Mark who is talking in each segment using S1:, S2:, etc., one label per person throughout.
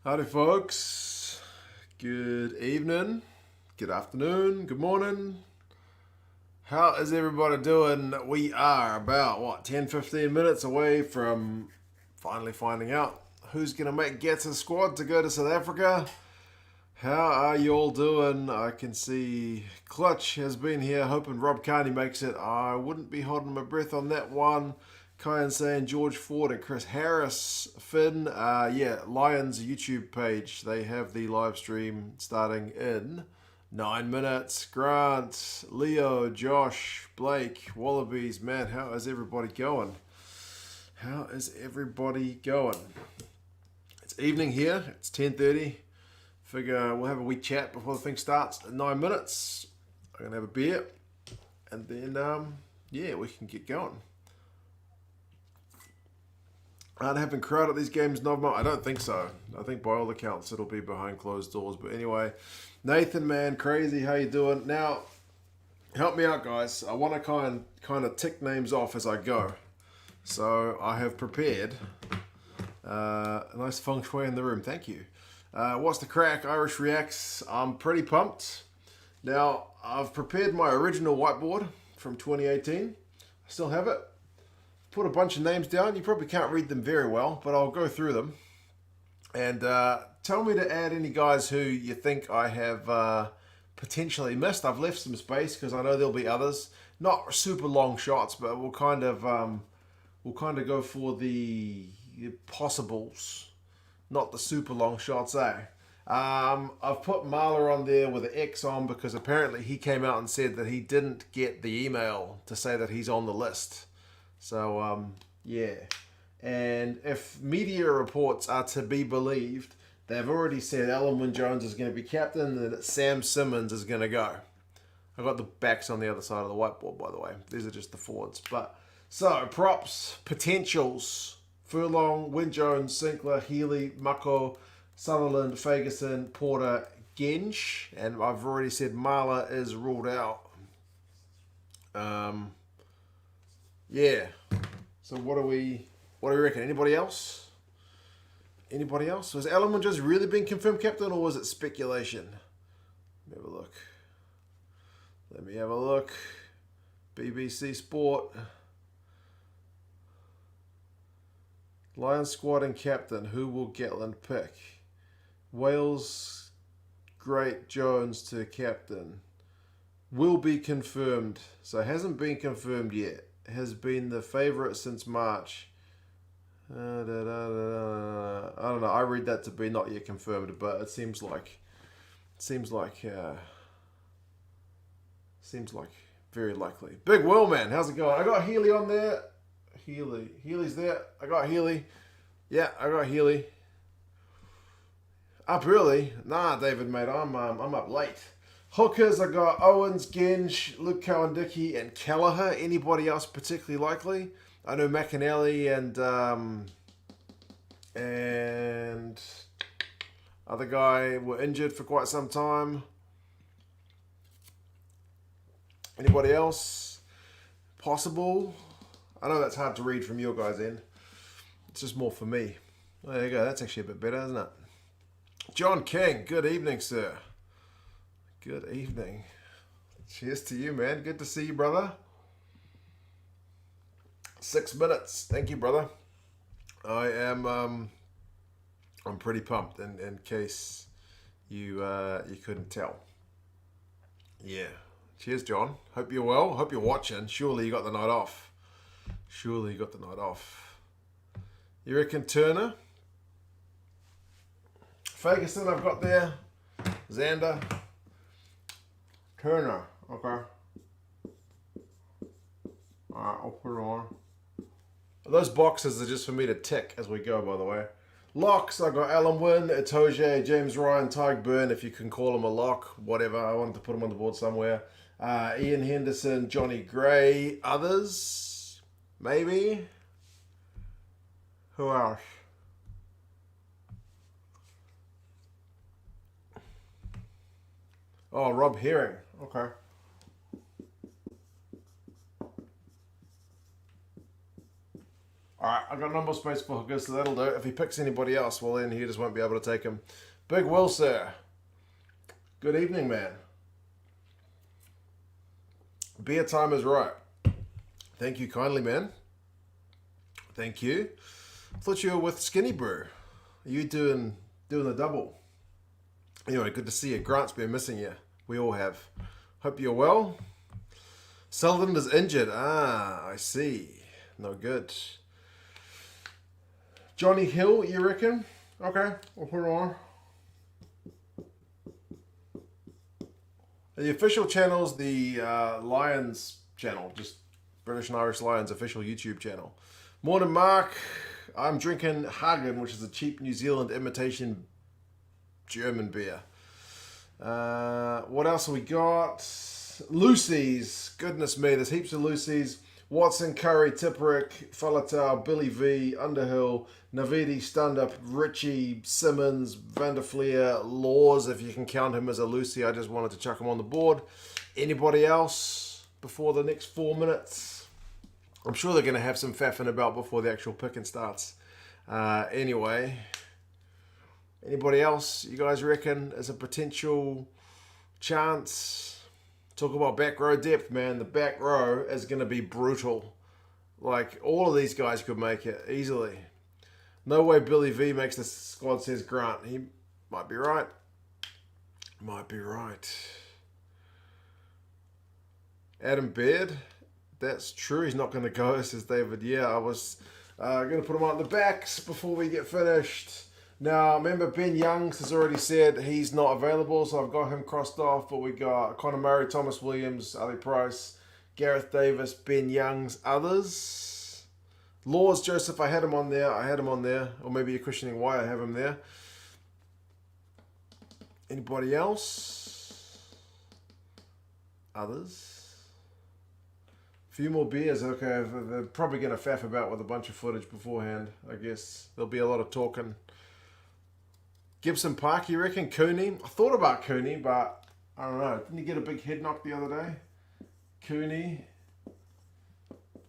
S1: Howdy, folks. Good evening, good afternoon, good morning. How is everybody doing? We are about, 10, 15 minutes away from finally finding out who's going to make Gets' squad to go to South Africa. How are you all doing? I can see Clutch has been here, hoping Rob Carney makes it. I wouldn't be holding my breath on that one. Kyan saying George Ford and Chris Harris. Finn, Lions YouTube page. They have the live stream starting in 9 minutes. Grant, Leo, Josh, Blake, Wallabies. Man, how is everybody going? How is everybody going? It's evening here. It's 10:30. Figure we'll have a wee chat before the thing starts in 9 minutes. I'm gonna have a beer, and then we can get going. Aren't having crowd at these games, Novmo? I don't think so. I think by all accounts it'll be behind closed doors. But anyway, Nathan, man, crazy. How you doing? Now, help me out, guys. I want to kind of tick names off as I go. So I have prepared a nice feng shui in the room. Thank you. What's the crack? Irish Reacts. I'm pretty pumped. Now, I've prepared my original whiteboard from 2018. I still have it. Put a bunch of names down. You probably can't read them very well, but I'll go through them. And tell me to add any guys who you think I have potentially missed. I've left some space because I know there'll be others. Not super long shots, but we'll kind of go for the possibles, not the super long shots, eh? I've put Marla on there with an X on because apparently he came out and said that he didn't get the email to say that he's on the list. So, And if media reports are to be believed, they've already said Alan Wynne-Jones is going to be captain and that Sam Simmons is going to go. I've got the backs on the other side of the whiteboard, by the way. These are just the forwards. So, props, potentials. Furlong, Wynne-Jones, Sinclair, Healy, Mako, Sutherland, Ferguson, Porter, Genge. And I've already said Marla is ruled out. So what do we reckon? Anybody else? Anybody else? Was Alan just really been confirmed captain, or was it speculation? Let me have a look. BBC Sport. Lions squad and captain. Who will Gatland pick? Wales, Great Jones to captain. Will be confirmed. So hasn't been confirmed yet. Has been the favourite since March. I don't know. I read that to be not yet confirmed, but it seems like very likely. Big Will, man, how's it going? I got Healy on there. Healy's there. I got Healy. Yeah, I got Healy. Up early? Nah, David, mate. I'm up late. Hookers, I got Owens, Genge, Luke Cowan-Dickey, and Kelleher. Anybody else particularly likely? I know McAnally and other guy were injured for quite some time. Anybody else? Possible? I know that's hard to read from your guys' end. It's just more for me. Oh, there you go. That's actually a bit better, isn't it? John King, good evening, sir. Good evening. Cheers to you, man. Good to see you, brother. 6 minutes. Thank you, brother. I'm pretty pumped in case you couldn't tell. Yeah. Cheers, John. Hope you're well. Hope you're watching. Surely you got the night off. You reckon Turner? Ferguson I've got there. Xander. Turner, okay. Alright, I'll put it on. Those boxes are just for me to tick as we go, by the way. Locks, I got Alan Wynne, Itoje, James Ryan, Tyg Burn, if you can call him a lock, whatever. I wanted to put him on the board somewhere. Ian Henderson, Johnny Gray, others, maybe. Who else? Oh, Rob Herring. Okay. Alright, I've got no more space for hookers, so that'll do. If he picks anybody else, well then he just won't be able to take him. Big Will, sir. Good evening, man. Beer time is right. Thank you kindly, man. Thank you. Thought you were with Skinny Brew. Are you doing the double? Anyway, good to see you. Grant's been missing you. We all have. Hope you're well. Selden is injured. Ah, I see. No good. Johnny Hill, you reckon? Okay, we'll put it on. The official channel's the Lions channel, just British and Irish Lions official YouTube channel. Morning, Mark. I'm drinking Hagen, which is a cheap New Zealand imitation German beer. What else have we got? Lucy's. Goodness me, there's heaps of Lucy's. Watson, Curry, Tipperick, Falatau, Billy V, Underhill, Navidi, Stundup, Richie, Simmons, Vanderfleer, Laws, if you can count him as a Lucy. I just wanted to chuck him on the board. Anybody else before the next 4 minutes? I'm sure they're going to have some faffing about before the actual picking starts. Anyway, anybody else you guys reckon is a potential chance? Talk about back row depth, man. The back row is going to be brutal. Like, all of these guys could make it easily. No way Billy V makes the squad, says Grant. He might be right. Might be right. Adam Baird. That's true. He's not going to go, says David. Yeah, I was going to put him on the backs before we get finished. Now, remember, Ben Youngs has already said he's not available, so I've got him crossed off. But we got Connor Murray, Thomas Williams, Ali Price, Gareth Davis, Ben Youngs, others. Laws, Joseph, I had him on there. Or maybe you're questioning why I have him there. Anybody else? Others? A few more beers. Okay, they're probably going to faff about with a bunch of footage beforehand, I guess. There'll be a lot of talking. Gibson Park, you reckon? Cooney? I thought about Cooney, but I don't know. Didn't he get a big head knock the other day? Cooney.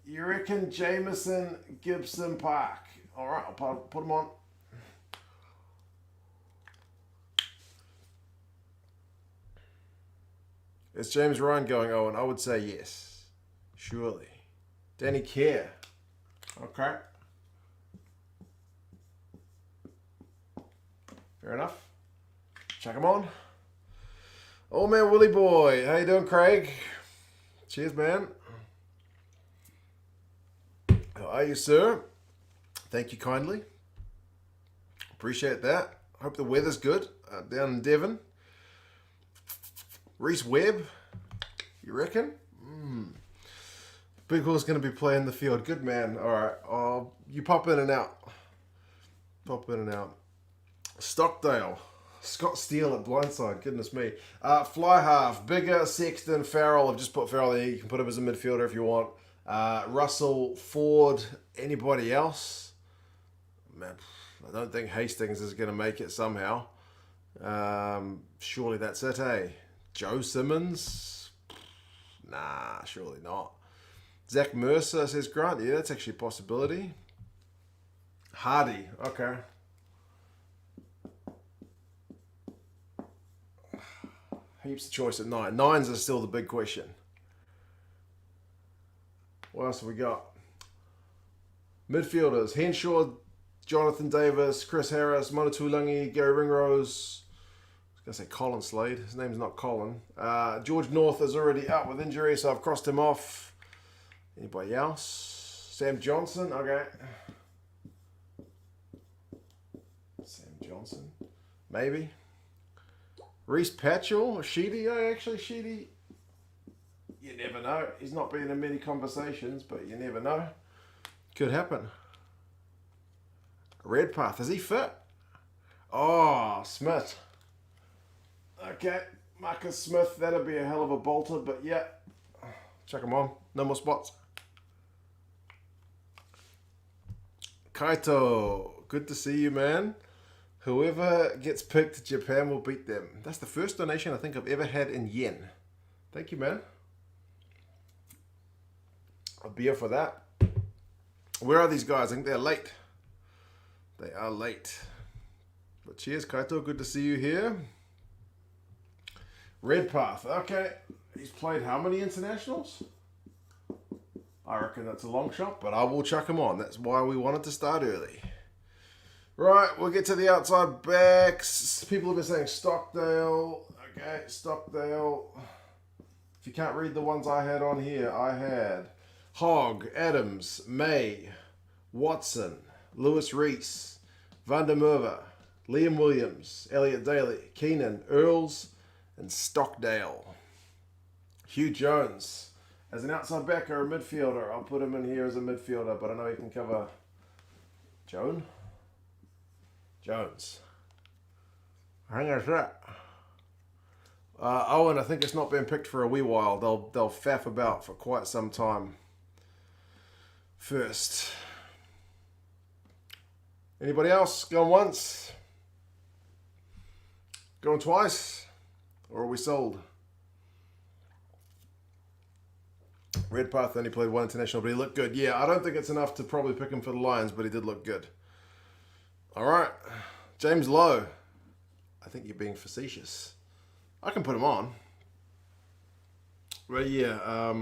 S1: You reckon Jameson, Gibson Park? All right, I'll put him on. Is James Ryan going Owen? I would say yes. Surely. Danny Kerr. Okay. Fair enough. Chuck him on. Old man Willie boy. How you doing, Craig? Cheers, man. How are you, sir? Thank you kindly. Appreciate that. Hope the weather's good down in Devon. Reese Webb. You reckon? Big Will's going to be playing the field. Good man. All right. You pop in and out. Pop in and out. Stockdale. Scott Steele at blindside. Goodness me. Fly half. Bigger, Sexton, Farrell. I've just put Farrell there. You can put him as a midfielder if you want. Russell, Ford. Anybody else? Man, I don't think Hastings is going to make it somehow. Surely that's it, eh? Joe Simmons? Nah, surely not. Zach Mercer, says Grant. Yeah, that's actually a possibility. Hardy. Okay. Heaps of choice at 9. 9s are still the big question. What else have we got? Midfielders. Henshaw, Jonathan Davis, Chris Harris, Monotulungi, Gary Ringrose. I was going to say Colin Slade. His name's not Colin. George North is already out with injury, so I've crossed him off. Anybody else? Sam Johnson. Okay. Sam Johnson. Maybe. Reese Patchell. Sheedy. Oh, actually, Sheedy. You never know. He's not been in many conversations, but you never know. Could happen. Redpath. Is he fit? Oh, Smith. Okay. Marcus Smith. That'll be a hell of a bolter, but yeah. Chuck him on. No more spots. Kaito. Good to see you, man. Whoever gets picked, Japan will beat them. That's the first donation I think I've ever had in yen. Thank you, man. A beer for that. Where are these guys? I think they're late. They are late. But cheers, Kaito. Good to see you here. Redpath. Okay. He's played how many internationals? I reckon that's a long shot, but I will chuck him on. That's why we wanted to start early. Right, we'll get to the outside backs. People have been saying Stockdale. Okay, Stockdale. If you can't read the ones I had on here, I had Hogg, Adams, May, Watson, Lewis Reese, Van der Merwe, Liam Williams, Elliot Daly, Keenan, Earls, and Stockdale. Hugh Jones. As an outside back or a midfielder, I'll put him in here as a midfielder, but I know he can cover Jones. I think that's right. Owen, I think it's not been picked for a wee while. They'll faff about for quite some time. First. Anybody else? Going once? Going twice? Or are we sold? Redpath only played one international, but he looked good. Yeah, I don't think it's enough to probably pick him for the Lions, but he did look good. All right. James Lowe. I think you're being facetious. I can put him on. But yeah,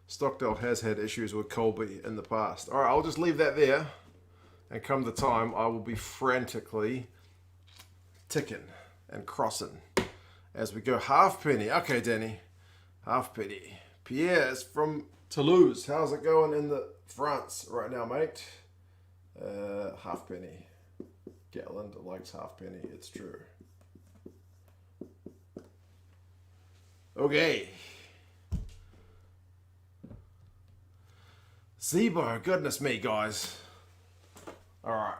S1: Stockdale has had issues with Colby in the past. All right, I'll just leave that there. And come the time, I will be frantically ticking and crossing as we go. Halfpenny. Okay, Danny. Halfpenny. Pierre is from Toulouse. How's it going in the France right now, mate? Halfpenny. Gatland likes Halfpenny. It's true. Okay. Zebo. Goodness me, guys. All right.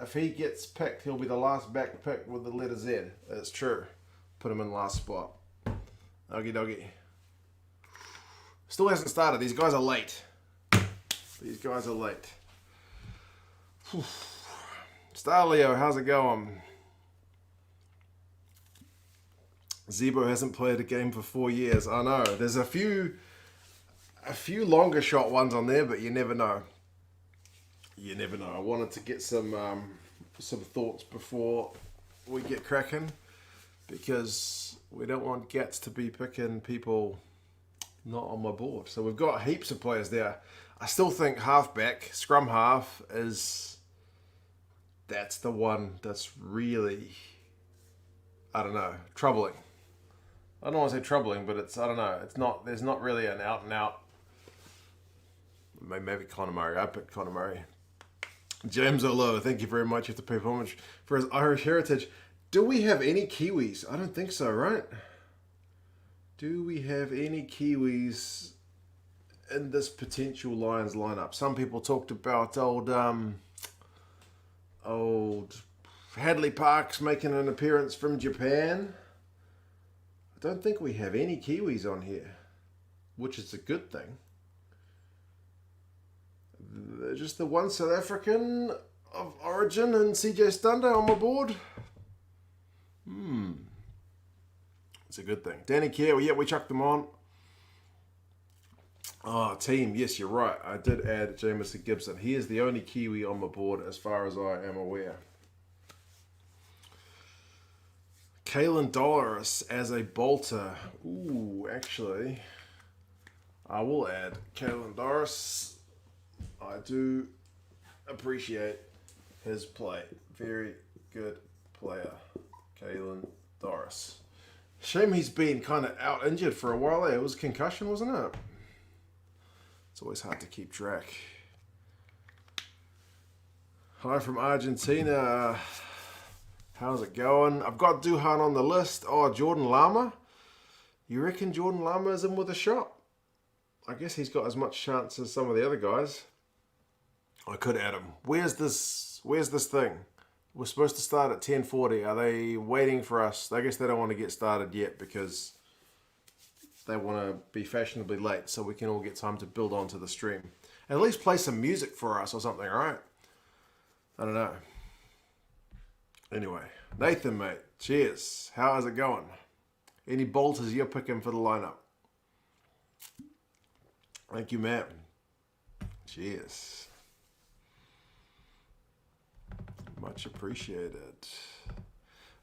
S1: If he gets picked, he'll be the last back picked with the letter Z. It's true. Put him in last spot. Okie dokie. Still hasn't started. These guys are late. Starleo, how's it going? Zebo hasn't played a game for 4 years. I know. There's a few longer shot ones on there, but you never know. I wanted to get some thoughts before we get cracking, because we don't want Gats to be picking people not on my board. So we've got heaps of players there. I still think halfback, scrum half, that's the one that's really, I don't know, troubling. I don't want to say troubling, but it's, I don't know, there's not really an out and out. Maybe Conor Murray. I picked Conor Murray. James O'Lowe, thank you very much. You have to pay homage for his Irish heritage. Do we have any Kiwis? I don't think so, right? Do we have any Kiwis in this potential Lions lineup? Some people talked about old Hadley Parks making an appearance from Japan. I don't think we have any Kiwis on here, which is a good thing. Just the one South African of origin and CJ Stander on my board. It's a good thing. Danny Kerr, yeah, we chucked them on. Oh, team, yes, you're right. I did add Jamison Gibson. He is the only Kiwi on my board as far as I am aware. Kalen Doris as a bolter. Ooh, actually, I will add Kalen Doris. I do appreciate his play. Very good player, Kalen Doris. Shame he's been kind of out injured for a while there. It was concussion, wasn't it? It's always hard to keep track. Hi from Argentina. How's it going? I've got Duhan on the list. Oh, Jordan Lama. You reckon Jordan Lama is in with a shot? I guess he's got as much chance as some of the other guys. I could add him. Where's this thing? We're supposed to start at 10:40. Are they waiting for us? I guess they don't want to get started yet because they want to be fashionably late so we can all get time to build onto the stream. At least play some music for us or something, all right? I don't know. Anyway, Nathan, mate, cheers. How is it going? Any bolters you're picking for the lineup? Thank you, Matt. Cheers. Much appreciated.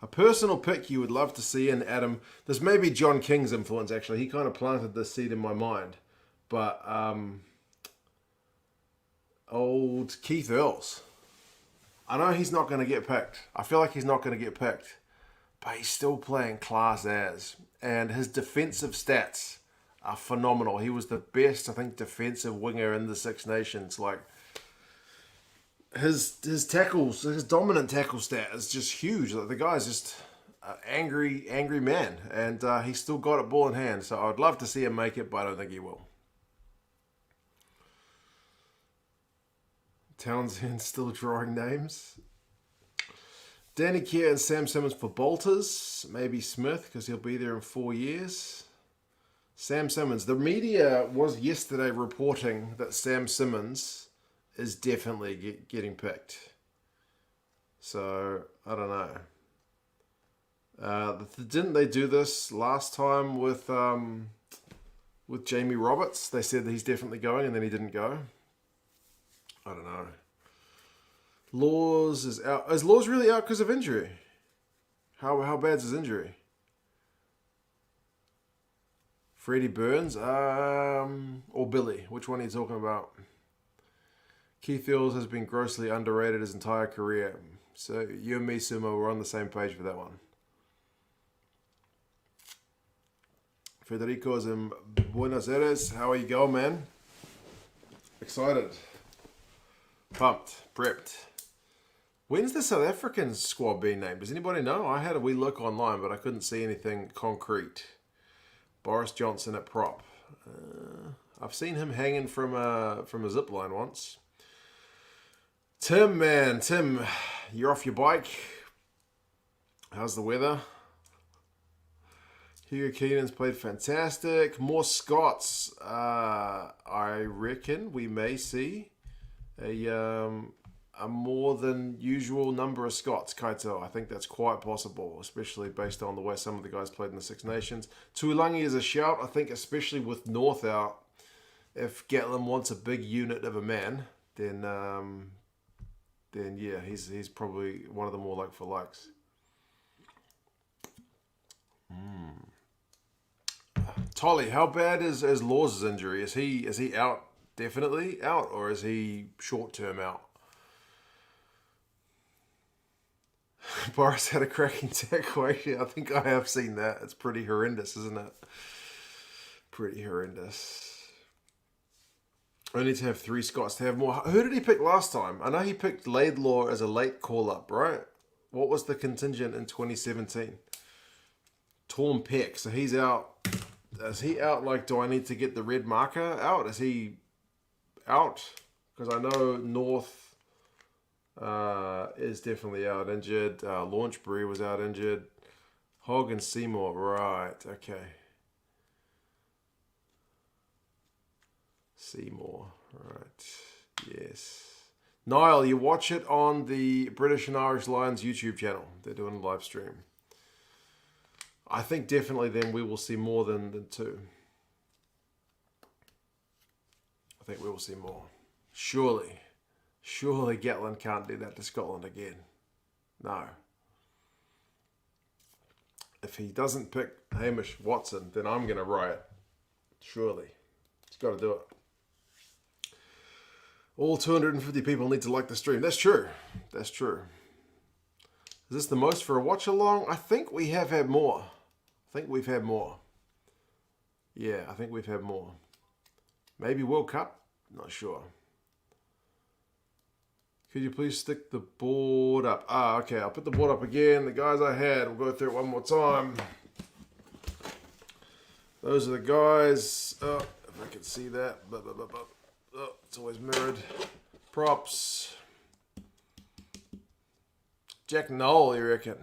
S1: A personal pick you would love to see in, Adam. This may be John King's influence, actually. He kind of planted this seed in my mind. But old Keith Earls. I know he's not going to get picked. I feel like he's not going to get picked. But he's still playing class as. And his defensive stats are phenomenal. He was the best, I think, defensive winger in the Six Nations. Like, his tackles, his dominant tackle stat is just huge. Like, the guy's just an angry man. And he's still got it ball in hand. So I'd love to see him make it, but I don't think he will. Townsend still drawing names. Danny Keir and Sam Simmons for Bolters. Maybe Smith, because he'll be there in 4 years. Sam Simmons. The media was yesterday reporting that Sam Simmons is definitely getting picked. So, I don't know. Didn't they do this last time with Jamie Roberts? They said that he's definitely going and then he didn't go. I don't know. Laws is out. Is Laws really out because of injury? How bad's his injury? Freddie Burns, or Billy? Which one are you talking about? Keith Earls has been grossly underrated his entire career. So you and me, Sumo, we're on the same page for that one. Federico's in Buenos Aires. How are you going, man? Excited. Pumped. Prepped. When's the South African squad being named? Does anybody know? I had a wee look online, but I couldn't see anything concrete. Boris Johnson at prop. I've seen him hanging from a zip line once. Tim, man. Tim, you're off your bike. How's the weather? Hugo Keenan's played fantastic. More Scots. I reckon we may see a more than usual number of Scots, Kaito. I think that's quite possible, especially based on the way some of the guys played in the Six Nations. Tuilangi is a shout, I think, especially with North out. If Gatland wants a big unit of a man, then yeah, he's probably one of the more like for likes. Tolly, how bad is Laws' injury? Is he out, definitely out, or is he short term out? Boris had a cracking tackle. Actually, I think I have seen that. It's pretty horrendous, isn't it? Pretty horrendous. Only to have 3 Scots to have more. Who did he pick last time? I know he picked Laidlaw as a late call-up, right? What was the contingent in 2017? Torn pec. So he's out. Is he out? Like, do I need to get the red marker out? Is he out? Because I know North is definitely out injured. Launchbury was out injured. Hogg and Seymour, right? Okay. Seymour, right? Yes. Niall, you watch it on the British and Irish Lions YouTube channel. They're doing a live stream. I think definitely then we will see more than 2. I think we will see more. Surely Gatland can't do that to Scotland again. No. If he doesn't pick Hamish Watson, then I'm going to riot. Surely. He's got to do it. All 250 people need to like the stream. That's true. That's true. Is this the most for a watch along? I think we have had more. I think we've had more. Yeah, I think we've had more. Maybe World Cup? Not sure. Could you please stick the board up? Okay, I'll put the board up again. The guys I had, we'll go through it one more time. Those are the guys. Oh, if I can see that. Oh, it's always mirrored. Props. Jack Noel, you reckon?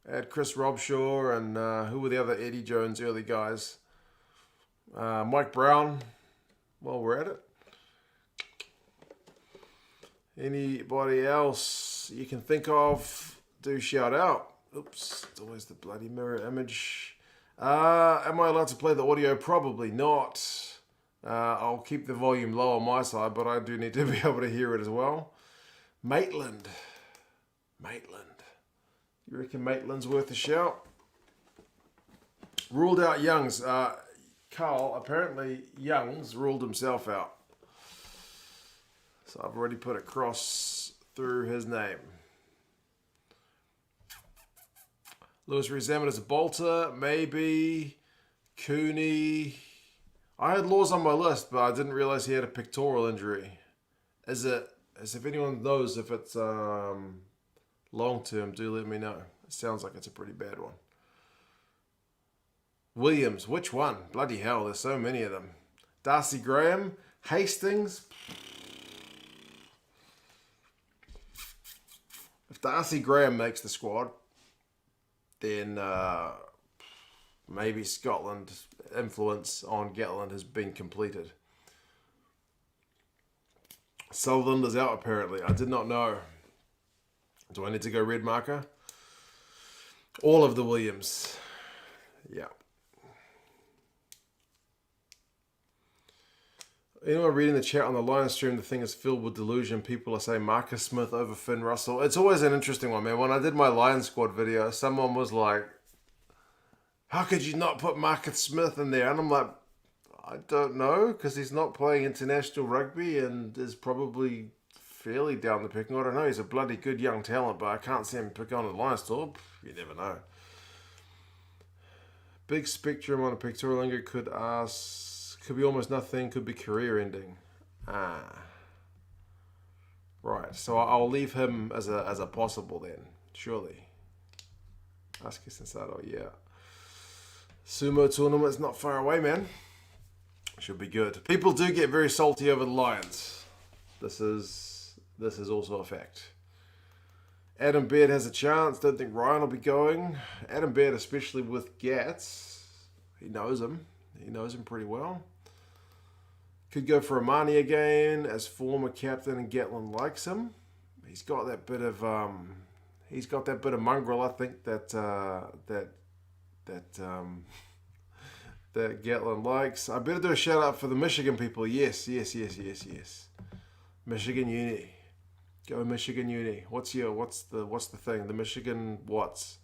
S1: I had Chris Robshaw and who were the other Eddie Jones early guys? Mike Brown. Well, we're at it. Anybody else you can think of, do shout out. Oops, it's always the bloody mirror image. Am I allowed to play the audio? Probably not. I'll keep the volume low on my side, but I do need to be able to hear it as well. Maitland. You reckon Maitland's worth a shout? Ruled out Youngs. Carl, apparently Youngs ruled himself out. So I've already put a cross through his name. Lewis re-examined as a bolter, maybe. Cooney. I had Laws on my list, but I didn't realize he had a pectoral injury. As if anyone knows if it's long term, do let me know. It sounds like it's a pretty bad one. Williams, which one? Bloody hell, there's so many of them. Darcy Graham, Hastings. If Darcy Graham makes the squad, then maybe Scotland influence on Gatland has been completed. Sutherland is out apparently. I did not know. Do I need to go red marker? All of the Williams. Yeah. Anyone reading the chat on the Lion stream, the thing is filled with delusion. People are saying Marcus Smith over Finn Russell. It's always an interesting one, man. When I did my Lion Squad video, someone was like, how could you not put Marcus Smith in there? And I'm like, I don't know, because he's not playing international rugby and is probably fairly down the picking. I don't know. He's a bloody good young talent, but I can't see him pick on the Lions tour. You never know. Big spectrum on a pectoral injury could be almost nothing, could be career ending. Right, so I'll leave him as a possible then, surely. Ask Sensado, yeah. Sumo tournament's not far away, man. Should be good. People do get very salty over the Lions. This is also a fact. Adam Baird has a chance. Don't think Ryan will be going. Adam Baird, especially with Gats, he knows him. He knows him pretty well. Could go for Amani again as former captain, and Gatland likes him. He's got that bit of mongrel, I think, that Gatland likes. I better do a shout out for the Michigan people. Yes. Michigan Uni. Go Michigan Uni. What's the thing? The Michigan what's?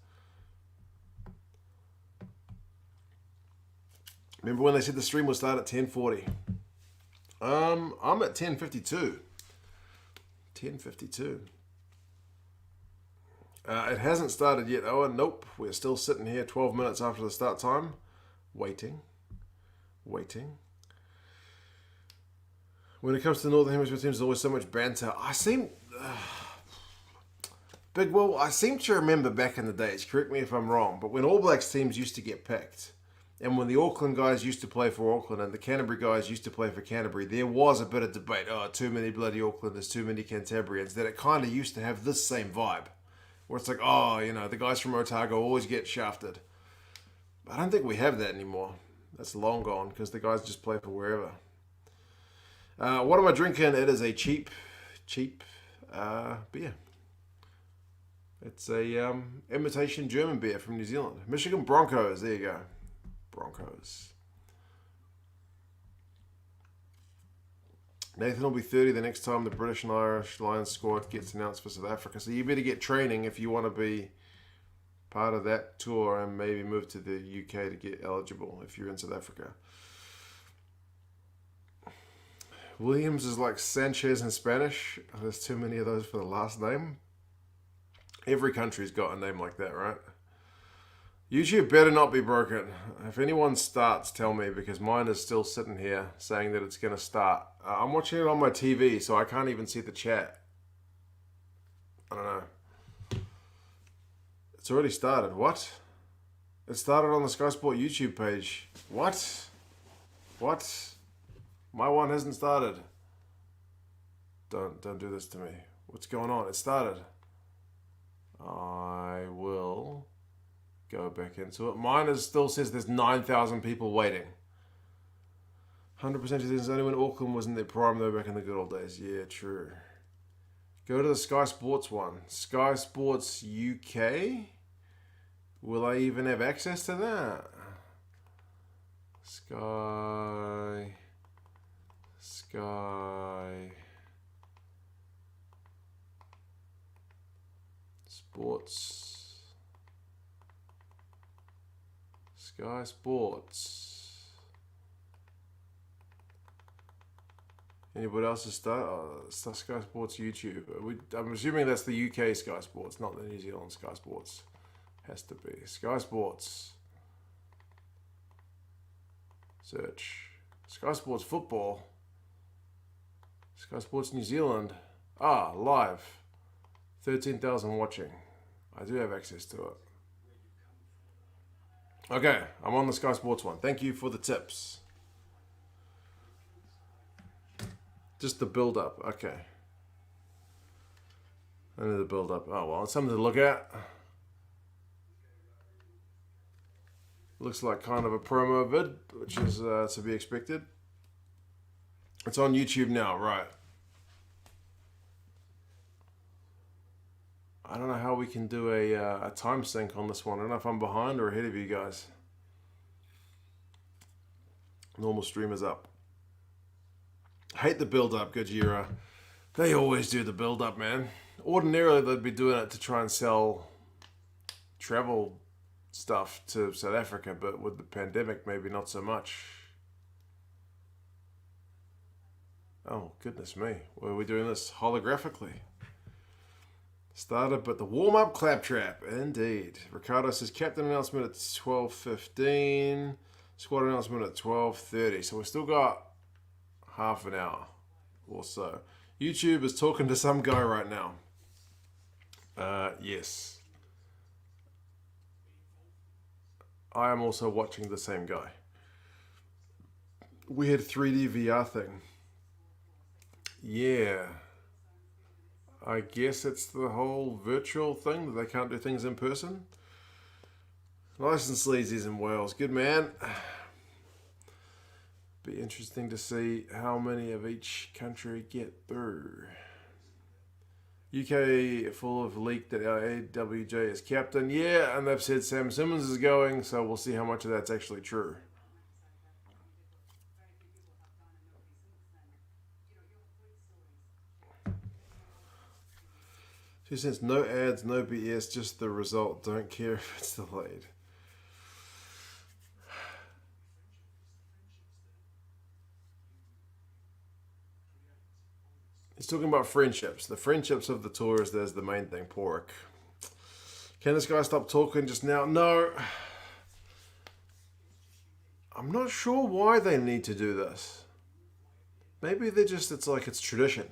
S1: Remember when they said the stream will start at 10:40? I'm at 10:52. 10:52. It hasn't started yet, Owen. Nope. We're still sitting here 12 minutes after the start time. Waiting. When it comes to the Northern Hemisphere teams, there's always so much banter. I seem to remember back in the days, correct me if I'm wrong, but when All Blacks teams used to get picked, and when the Auckland guys used to play for Auckland and the Canterbury guys used to play for Canterbury, there was a bit of debate. Oh, too many bloody Aucklanders, too many Cantabrians. That it kind of used to have this same vibe. Where it's like, oh, the guys from Otago always get shafted. I don't think we have that anymore. That's long gone because the guys just play for wherever. What am I drinking? It is a cheap beer. It's a imitation German beer from New Zealand. Michigan Broncos. There you go. Broncos. Nathan will be 30 the next time the British and Irish Lions squad gets announced for South Africa. So you better get training if you want to be part of that tour and maybe move to the UK to get eligible if you're in South Africa. Williams is like Sanchez in Spanish. Oh, there's too many of those for the last name. Every country's got a name like that, right? YouTube better not be broken. If anyone starts, tell me, because mine is still sitting here saying that it's going to start. I'm watching it on my TV, so I can't even see the chat. I don't know. It's already started. What? It started on the Sky Sport YouTube page. What? My one hasn't started. Don't do this to me. What's going on? It started. I will go back into it. Mine still says there's 9,000 people waiting. 100% there's only when Auckland was in their prime though, back in the good old days. Yeah, true. Go to the Sky Sports one. Sky Sports UK. Will I even have access to that? Sky. Sports. Sky Sports. Anybody else is Sky Sports YouTube? I'm assuming that's the UK Sky Sports, not the New Zealand Sky Sports. Has to be. Sky Sports. Search. Sky Sports Football. Sky Sports New Zealand. Ah, live. 13,000 watching. I do have access to it. Okay, I'm on the Sky Sports one. Thank you for the tips. Just the build up. Okay. Only the build up. Oh well, it's something to look at. Looks like kind of a promo vid, which is to be expected. It's on YouTube now, right? I don't know how we can do a time sync on this one. I don't know if I'm behind or ahead of you guys. Normal stream is up. Hate the build up, Gojira. They always do the build up, man. Ordinarily, they'd be doing it to try and sell travel stuff to South Africa, but with the pandemic, maybe not so much. Oh, goodness me. Why are we doing this holographically? Started, but the warm-up claptrap. Indeed. Ricardo says captain announcement at 12:15. Squad announcement at 12:30. So we've still got half an hour or so. YouTube is talking to some guy right now. Yes. I am also watching the same guy. Weird 3D VR thing. Yeah. I guess it's the whole virtual thing that they can't do things in person. License Sleazy's in Wales. Good man. Be interesting to see how many of each country get through. UK full of leaked that our AWJ is captain. Yeah, and they've said Sam Simmons is going, so we'll see how much of that's actually true. She says no ads, no BS, just the result. Don't care if it's delayed. He's talking about friendships. The friendships of the tours, there's the main thing, Pork. Can this guy stop talking just now? No. I'm not sure why they need to do this. Maybe it's tradition.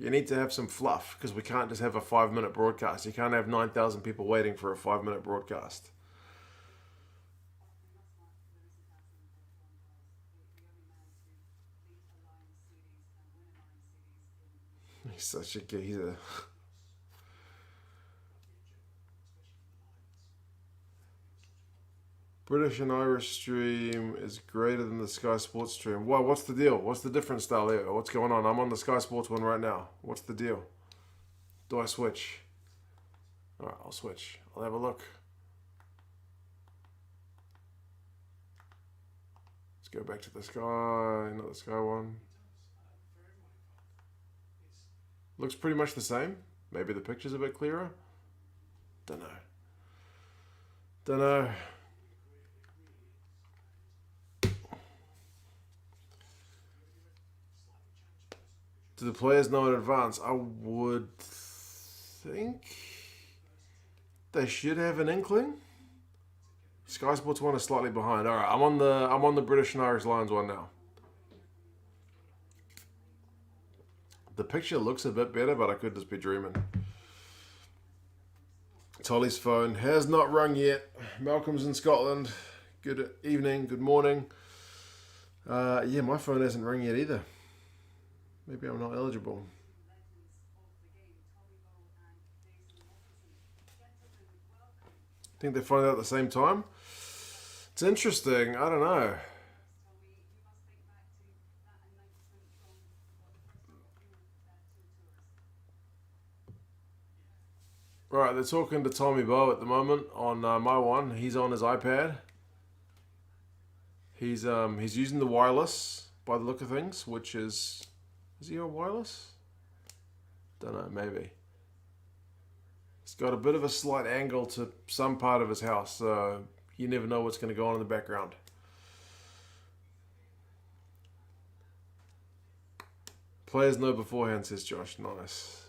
S1: You need to have some fluff, because we can't just have a 5-minute broadcast. You can't have 9,000 people waiting for a 5-minute broadcast. He's such a geezer. British and Irish stream is greater than the Sky Sports stream. Why? What's the deal? What's the difference, Dalia? What's going on? I'm on the Sky Sports one right now. What's the deal? Do I switch? Alright, I'll switch. I'll have a look. Let's go back to the Sky, not the Sky one. Looks pretty much the same. Maybe the picture's a bit clearer. Don't know. Do the players know in advance? I would think they should have an inkling. Sky Sports one is slightly behind. All right, I'm on the British and Irish Lions one now. The picture looks a bit better, but I could just be dreaming. Tolly's phone has not rung yet. Malcolm's in Scotland. Good evening, good morning. Yeah, my phone hasn't rung yet either. Maybe I'm not eligible. Think they find out at the same time? It's interesting. I don't know. Right, they're talking to Tommy Bowe at the moment on my one. He's on his iPad. He's using the wireless by the look of things, which is he on wireless? Don't know, maybe. He's got a bit of a slight angle to some part of his house, so you never know what's going to go on in the background. Players know beforehand, says Josh. Nice.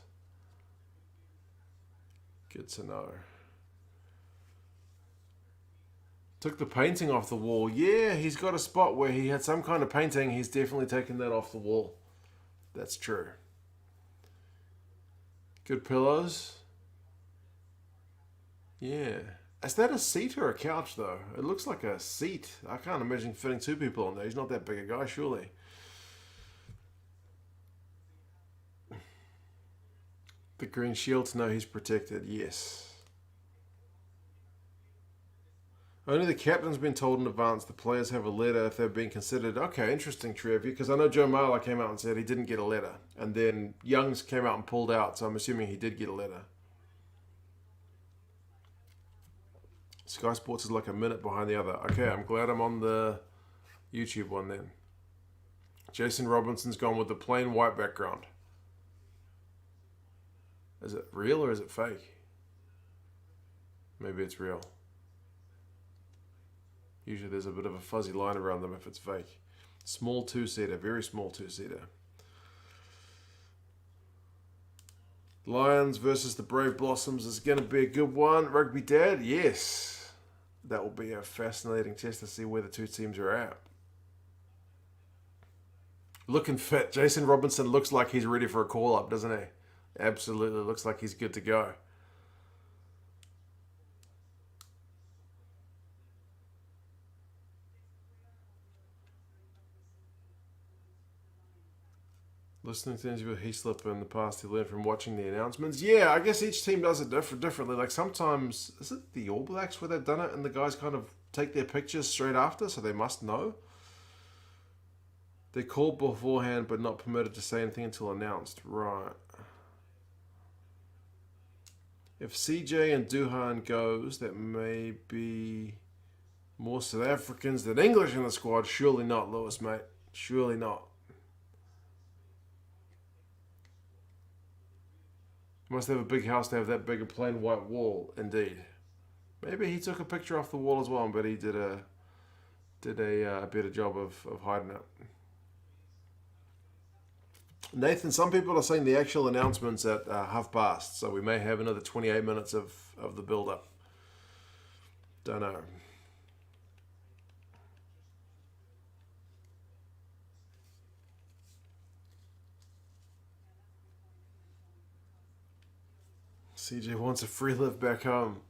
S1: Good to know. Took the painting off the wall. Yeah, he's got a spot where he had some kind of painting. He's definitely taken that off the wall. That's true. Good pillows. Yeah. Is that a seat or a couch, though? It looks like a seat. I can't imagine fitting two people on there. He's not that big a guy, surely. The green shield to know he's protected. Yes. Only the captain's been told in advance the players have a letter if they've been considered. Okay, interesting, Trev. Because I know Joe Marler came out and said he didn't get a letter. And then Youngs came out and pulled out, so I'm assuming he did get a letter. Sky Sports is like a minute behind the other. Okay, I'm glad I'm on the YouTube one then. Jason Robinson's gone with the plain white background. Is it real or is it fake? Maybe it's real. Usually there's a bit of a fuzzy line around them if it's fake. Small two-seater, very small two-seater. Lions versus the Brave Blossoms is going to be a good one. Rugby Dad, yes. That will be a fascinating test to see where the two teams are at. Looking fit. Jason Robinson looks like he's ready for a call-up, doesn't he? Absolutely looks like he's good to go. Listening to interview with Heaslip in the past, he learned from watching the announcements. Yeah, I guess each team does it differently. Like sometimes, is it the All Blacks where they've done it and the guys kind of take their pictures straight after, so they must know? They're called beforehand but not permitted to say anything until announced. Right. If CJ and Duhan goes, that may be more South Africans than English in the squad. Surely not, Lewis, mate. Surely not. Must have a big house to have that big a plain white wall, indeed. Maybe he took a picture off the wall as well, but he did a better job of hiding it. Nathan, some people are saying the actual announcement's at half past, so we may have another 28 minutes of the build-up. Don't know. CJ wants a free lift back home.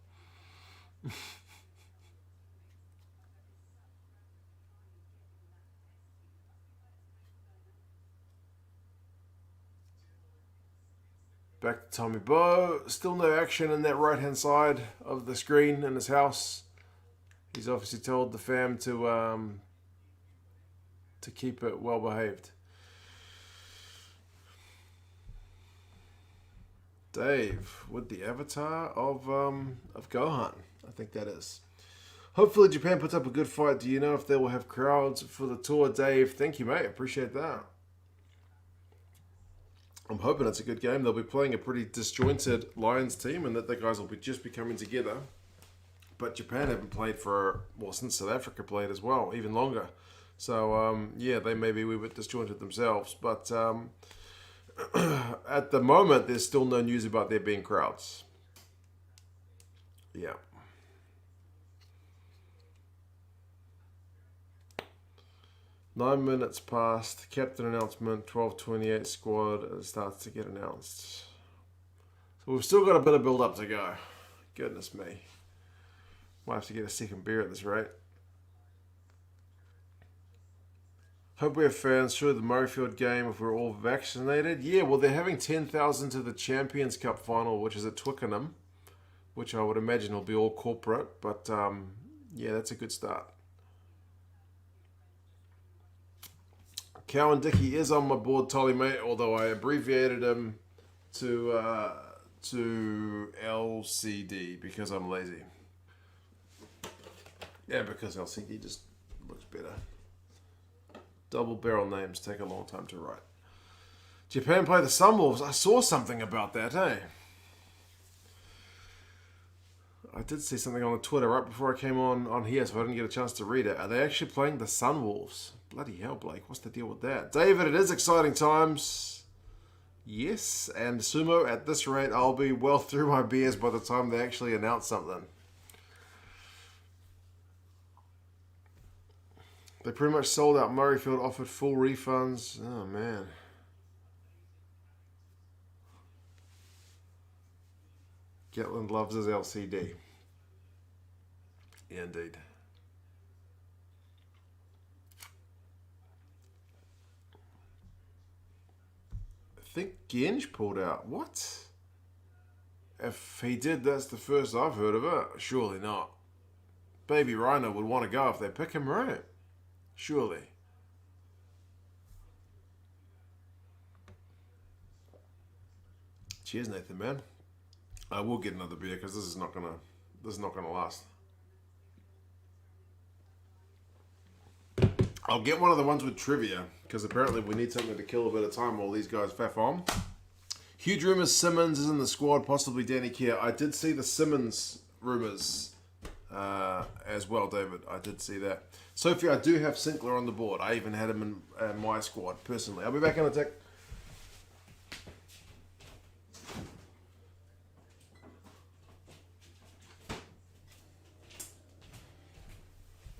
S1: Back to Tommy Bowe. Still no action in that right-hand side of the screen in his house. He's obviously told the fam to keep it well behaved. Dave with the avatar of Gohan. I think that is. Hopefully Japan puts up a good fight. Do you know if they will have crowds for the tour, Dave? Thank you, mate. Appreciate that. I'm hoping it's a good game. They'll be playing a pretty disjointed Lions team and that the guys will just be coming together. But Japan haven't played since South Africa played as well, even longer. So, yeah, they may be a wee bit disjointed themselves. But at the moment, there's still no news about there being crowds. Yeah. Nine minutes past, captain announcement, 12:28 squad starts to get announced. So we've still got a bit of build up to go. Goodness me. Might have to get a second beer at this rate. Hope we have fans. Sure, the Murrayfield game if we're all vaccinated. Yeah, well, they're having 10,000 to the Champions Cup final, which is at Twickenham, which I would imagine will be all corporate. But, yeah, that's a good start. Cowan Dickey is on my board, Tolly, mate, although I abbreviated him to LCD because I'm lazy. Yeah, because LCD just looks better. Double barrel names take a long time to write. Japan play the Sunwolves. I saw something about that, eh? I did see something on Twitter right before I came on here, so I didn't get a chance to read it. Are they actually playing the Sunwolves? Bloody hell, Blake. What's the deal with that? David, it is exciting times. Yes, and Sumo, at this rate, I'll be well through my beers by the time they actually announce something. They pretty much sold out Murrayfield, offered full refunds. Oh, man. Gatland loves his LCD. Yeah, indeed. I think Genge pulled out. What? If he did, that's the first I've heard of it. Surely not. Baby Rhino would want to go if they pick him right. Surely. Cheers, Nathan, man. I will get another beer because this is not gonna last. I'll get one of the ones with trivia because apparently we need something to kill a bit of time while these guys faff on. Huge rumours Simmons is in the squad, possibly Danny Keir. I did see the Simmons rumours as well, David. I did see that. Sophie, I do have Sinclair on the board. I even had him in my squad personally. I'll be back in a tick.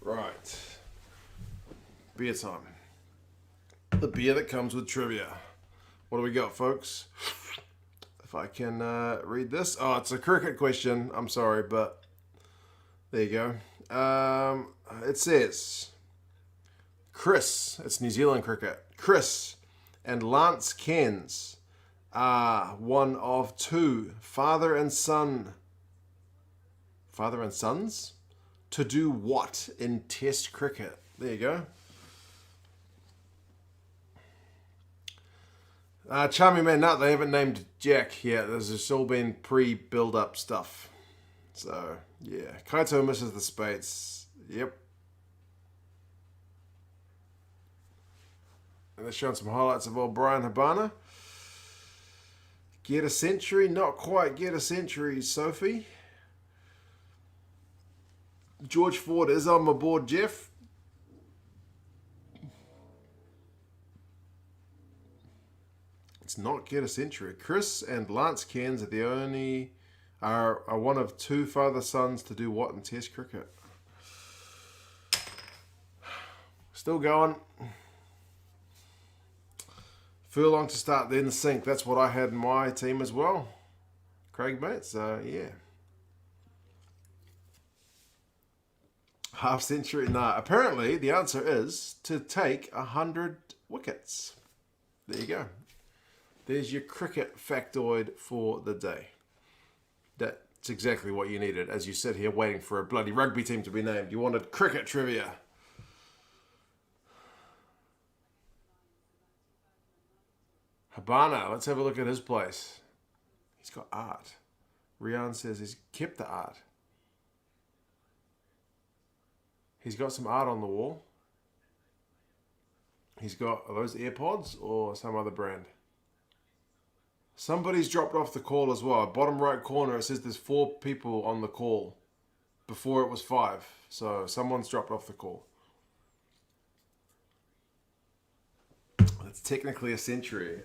S1: Right. Beer time. The beer that comes with trivia. What do we got, folks? If I can read this. Oh, it's a cricket question. I'm sorry, but there you go. It says, Chris, it's New Zealand cricket. Chris and Lance Cairns are one of two father and sons to do what in Test cricket? There you go. Charming Man, no, they haven't named Jack yet. This has all been pre-build-up stuff. So, yeah. Kaito misses the Spates. Yep. And they're showing some highlights of old Brian Habana. Get a century? Not quite get a century, Sophie. George Ford is on my board, Jeff. It's not get a century. Chris and Lance Cairns are one of two father sons to do what in Test cricket? Still going. Furlong to start, then Sink. That's what I had in my team as well. Craig, mate. So, yeah. Half century? Nah. Apparently, the answer is to take 100 wickets. There you go. There's your cricket factoid for the day. That's exactly what you needed as you sit here waiting for a bloody rugby team to be named. You wanted cricket trivia. Habana, let's have a look at his place. He's got art. Rian says he's kept the art. He's got some art on the wall. He's got, are those AirPods or some other brand? Somebody's dropped off the call as well. Bottom right corner, it says there's 4 people on the call. Before it was 5. So someone's dropped off the call. It's technically a century.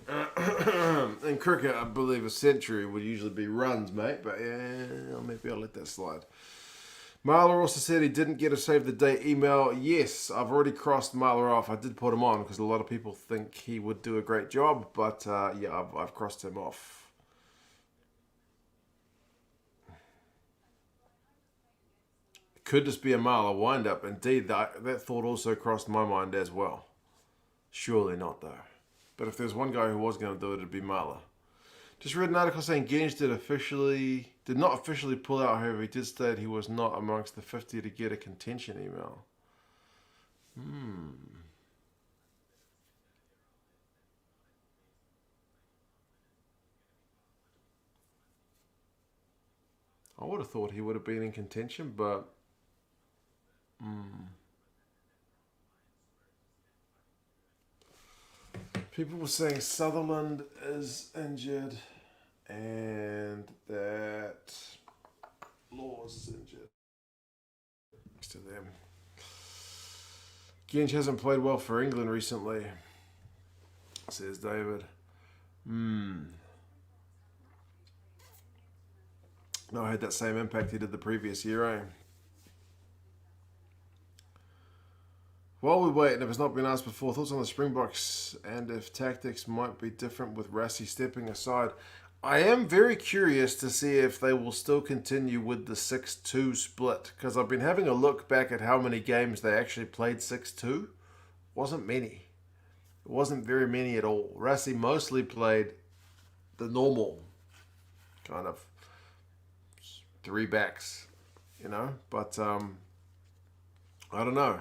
S1: In cricket, I believe a century would usually be runs, mate. But yeah, maybe I'll let that slide. Marler also said he didn't get a save the date email. Yes, I've already crossed Marler off. I did put him on because a lot of people think he would do a great job. But yeah, I've crossed him off. Could just be a Marler wind-up. Indeed, that thought also crossed my mind as well. Surely not, though. But if there's one guy who was going to do it, it'd be Marler. Just read an article saying Genge did not officially pull out, however, he did state he was not amongst the 50 to get a contention email. I would have thought he would have been in contention, but... People were saying Sutherland is injured and that Lord was injured. Next to them. Ginge hasn't played well for England recently, says David. No, I had that same impact he did the previous year, eh? While we wait, and if it's not been asked before, thoughts on the Springboks and if tactics might be different with Rassie stepping aside. I am very curious to see if they will still continue with the 6-2 split, because I've been having a look back at how many games they actually played 6-2. Wasn't many. It wasn't very many at all. Rassie mostly played the normal kind of three backs, you know, but I don't know.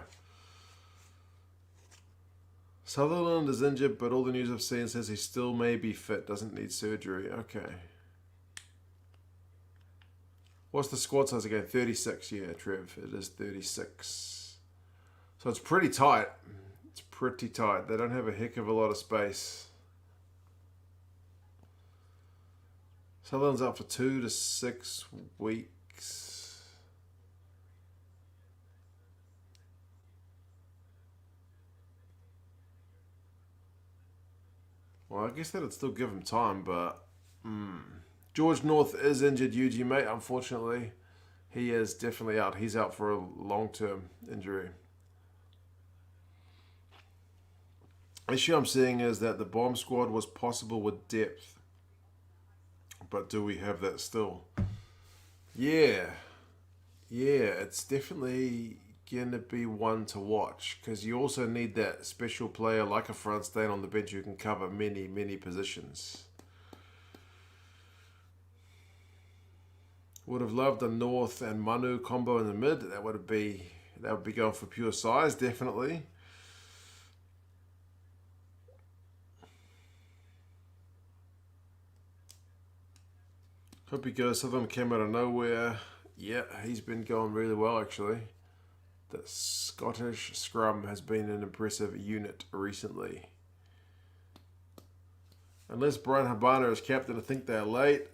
S1: Sutherland is injured, but all the news I've seen says he still may be fit, doesn't need surgery. Okay. What's the squad size again? 36, yeah, Trev. It is 36. So it's pretty tight. It's pretty tight. They don't have a heck of a lot of space. Sutherland's out for 2 to 6 weeks. Well, I guess that'd still give him time, but... George North is injured, UG, mate, unfortunately. He is definitely out. He's out for a long-term injury. The issue I'm seeing is that the bomb squad was possible with depth. But do we have that still? Yeah. Yeah, it's definitely going to be one to watch, because you also need that special player like a Frans Steyn on the bench who can cover many, many positions. Would have loved a North and Manu combo in the mid. That would be going for pure size, definitely. Hope he goes. Some of them came out of nowhere. Yeah, he's been going really well, actually. The Scottish scrum has been an impressive unit recently. Unless Brian Habana is captain, I think they're late.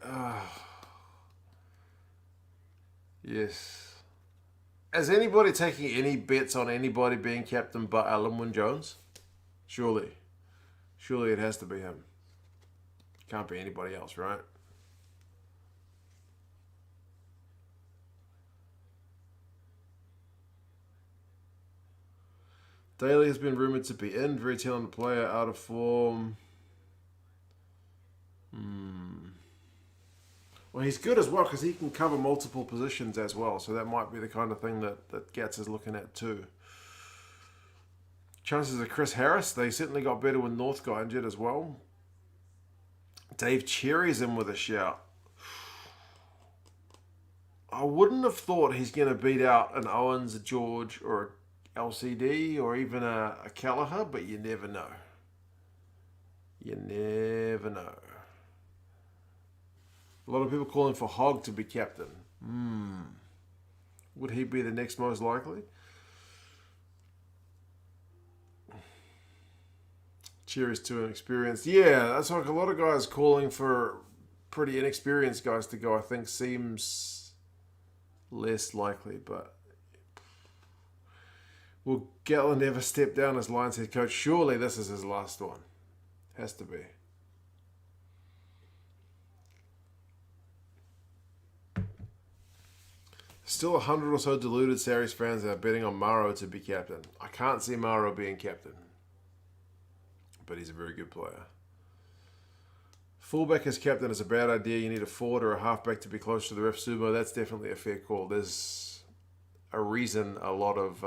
S1: Yes. Is anybody taking any bets on anybody being captain but Alan Wynne-Jones? Surely. Surely it has to be him. Can't be anybody else, right? Daly has been rumoured to be in. Very talented player, out of form. Well, he's good as well because he can cover multiple positions as well. So that might be the kind of thing that Gats is looking at too. Chances of Chris Harris. They certainly got better when North got injured as well. Dave Cherry's in with a shout. I wouldn't have thought he's going to beat out an Owens, a George, or a LCD, or even a Kelleher, but you never know. You never know. A lot of people calling for Hogg to be captain. Would he be the next most likely? Cherry's too inexperienced. Yeah, that's like a lot of guys calling for pretty inexperienced guys to go, I think seems less likely, but will Gatland ever step down as Lions head coach? Surely this is his last one. Has to be. Still 100 or so deluded Sarries fans that are betting on Maro to be captain. I can't see Maro being captain, but he's a very good player. Fullback as captain is a bad idea. You need a forward or a halfback to be close to the ref sumo. That's definitely a fair call. There's a reason a lot of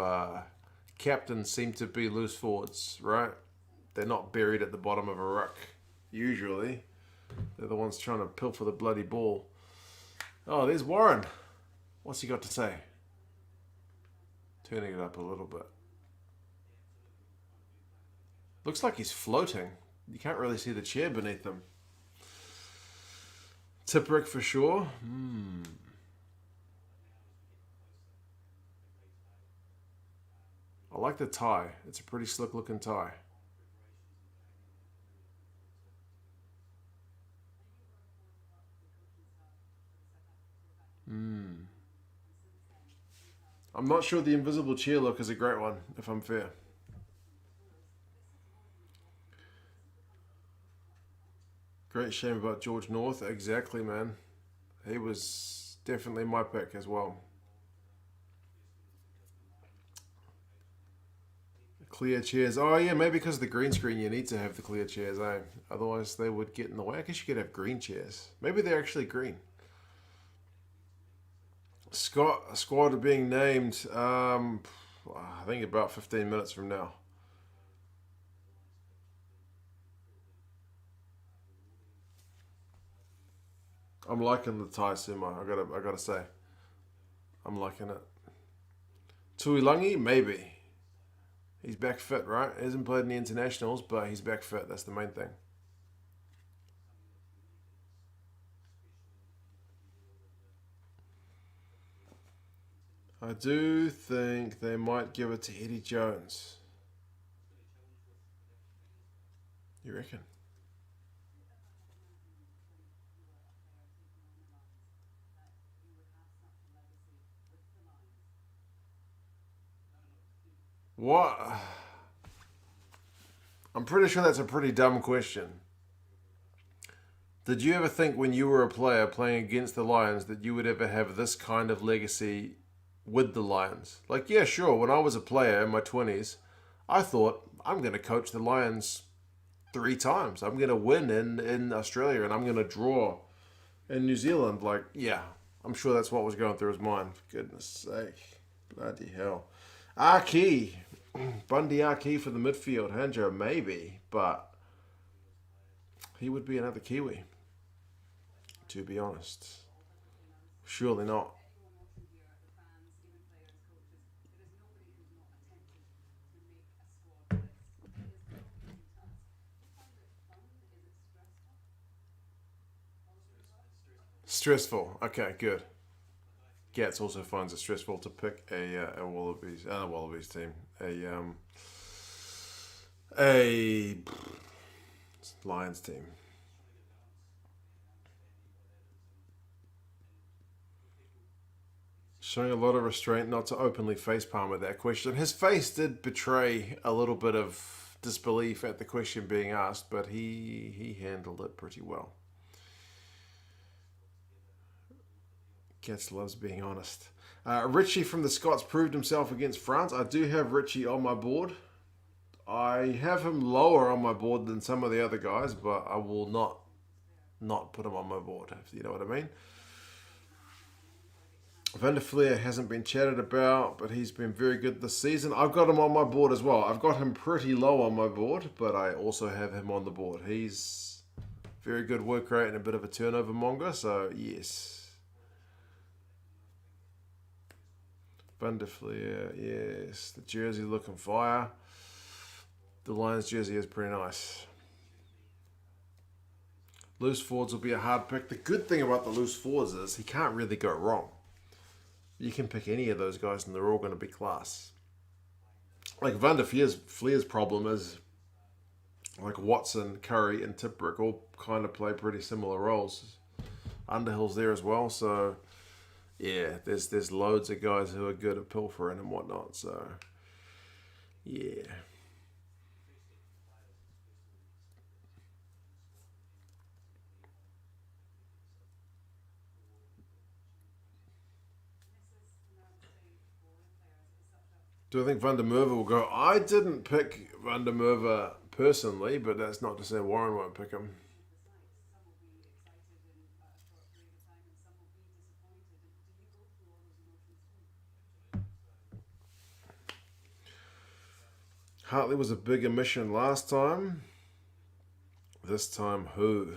S1: captains seem to be loose forwards, right? They're not buried at the bottom of a ruck, usually. They're the ones trying to pilfer the bloody ball. Oh, there's Warren. What's he got to say? Turning it up a little bit. Looks like he's floating. You can't really see the chair beneath him. Tipuric for sure. I like the tie. It's a pretty slick looking tie. I'm not sure the invisible chair look is a great one, if I'm fair. Great shame about George North. Exactly, man. He was definitely my pick as well. Clear chairs. Oh, yeah, maybe because of the green screen you need to have the clear chairs, eh? Otherwise they would get in the way. I guess you could have green chairs. Maybe they're actually green. Squad are being named, I think about 15 minutes from now. I'm liking the Thai sumo. I gotta say, I'm liking it. Tuilangi, maybe. He's back fit, right? He hasn't played in the internationals, but he's back fit. That's the main thing. I do think they might give it to Eddie Jones. You reckon? What? I'm pretty sure that's a pretty dumb question. Did you ever think when you were a player playing against the Lions that you would ever have this kind of legacy with the Lions? Like, yeah, sure, when I was a player in my 20s, I thought, I'm going to coach the Lions 3 times. I'm going to win in Australia and I'm going to draw in New Zealand. Like, yeah, I'm sure that's what was going through his mind. For goodness sake. Bloody hell. Aki. Bundy Aki for the midfield. Hanjo, maybe, but he would be another Kiwi, to be honest. Surely not. Stressful. Okay, good. Gats also finds it stressful to pick a Wallabies team, a Lions team. Showing a lot of restraint not to openly facepalm with that question. His face did betray a little bit of disbelief at the question being asked, but he handled it pretty well. Cats loves being honest. Richie from the Scots proved himself against France. I do have Richie on my board. I have him lower on my board than some of the other guys, but I will not put him on my board, if you know what I mean. Van der Fleer hasn't been chatted about, but he's been very good this season. I've got him on my board as well. I've got him pretty low on my board, but I also have him on the board. He's very good work rate and a bit of a turnover monger, so yes. Van der Fleer, yes. The jersey looking fire. The Lions jersey is pretty nice. Loose forwards will be a hard pick. The good thing about the loose forwards is he can't really go wrong. You can pick any of those guys and they're all going to be class. Like Van der Fleer's problem is like Watson, Curry, and Tipbrick all kind of play pretty similar roles. Underhill's there as well, so yeah, there's loads of guys who are good at pilfering and whatnot. So yeah. Do I think Van der Merwe will go? I didn't pick Van der Merwe personally, but that's not to say Warren won't pick him. Hartley was a big omission last time. This time, who?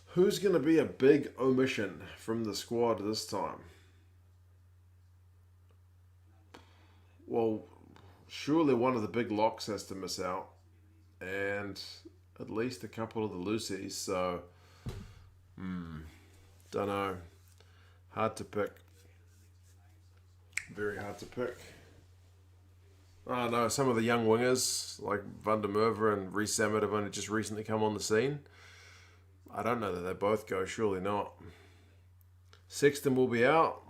S1: Who's going to be a big omission from the squad this time? Well, surely one of the big locks has to miss out, and at least a couple of the loosies. So, don't know. Hard to pick. Very hard to pick. I don't know. Some of the young wingers like Van der Merwe and Reece Zammit have only just recently come on the scene. I don't know that they both go. Surely not. Sexton will be out.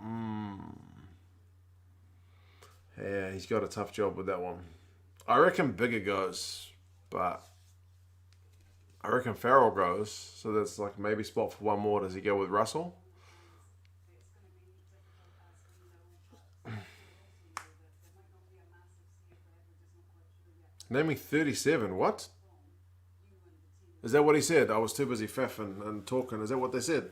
S1: Yeah, he's got a tough job with that one. I reckon Bigger goes, but I reckon Farrell goes. So that's like maybe spot for one more. Does he go with Russell? Naming 37. What? Is that what he said? I was too busy faffing and talking. Is that what they said?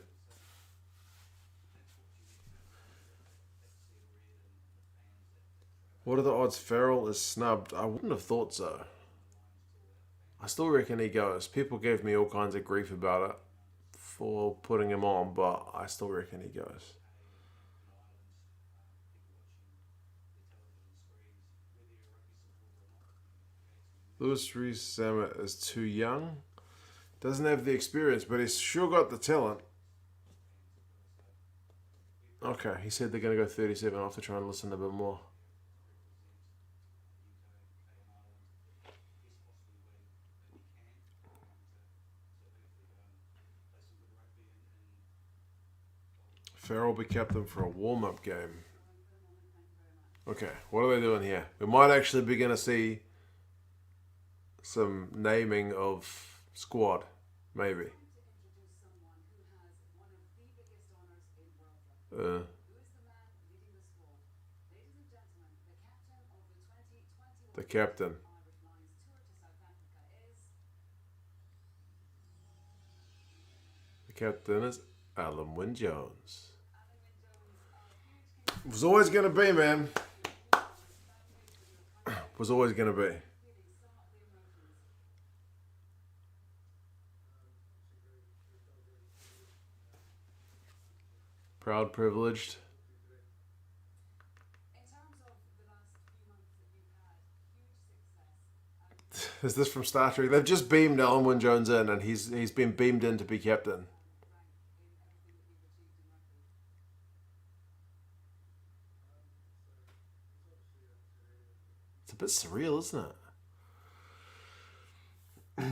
S1: What are the odds Farrell is snubbed? I wouldn't have thought so. I still reckon he goes. People gave me all kinds of grief about it for putting him on, but I still reckon he goes. Lewis Reese Samet is too young. Doesn't have the experience, but he's sure got the talent. Okay, he said they're going to go 37. I'll have to try and listen a bit more. Farrell will be captain for a warm-up game. Okay, what are they doing here? We might actually be going to see some naming of squad, maybe. Uh, the captain. The captain is Alan Wynne Jones. Was always going to be, man. Was always going to be. Proud, privileged. Is this from Star Trek? They've just beamed Alan Wynne Jones in, and he's been beamed in to be captain. It's a bit surreal, isn't it?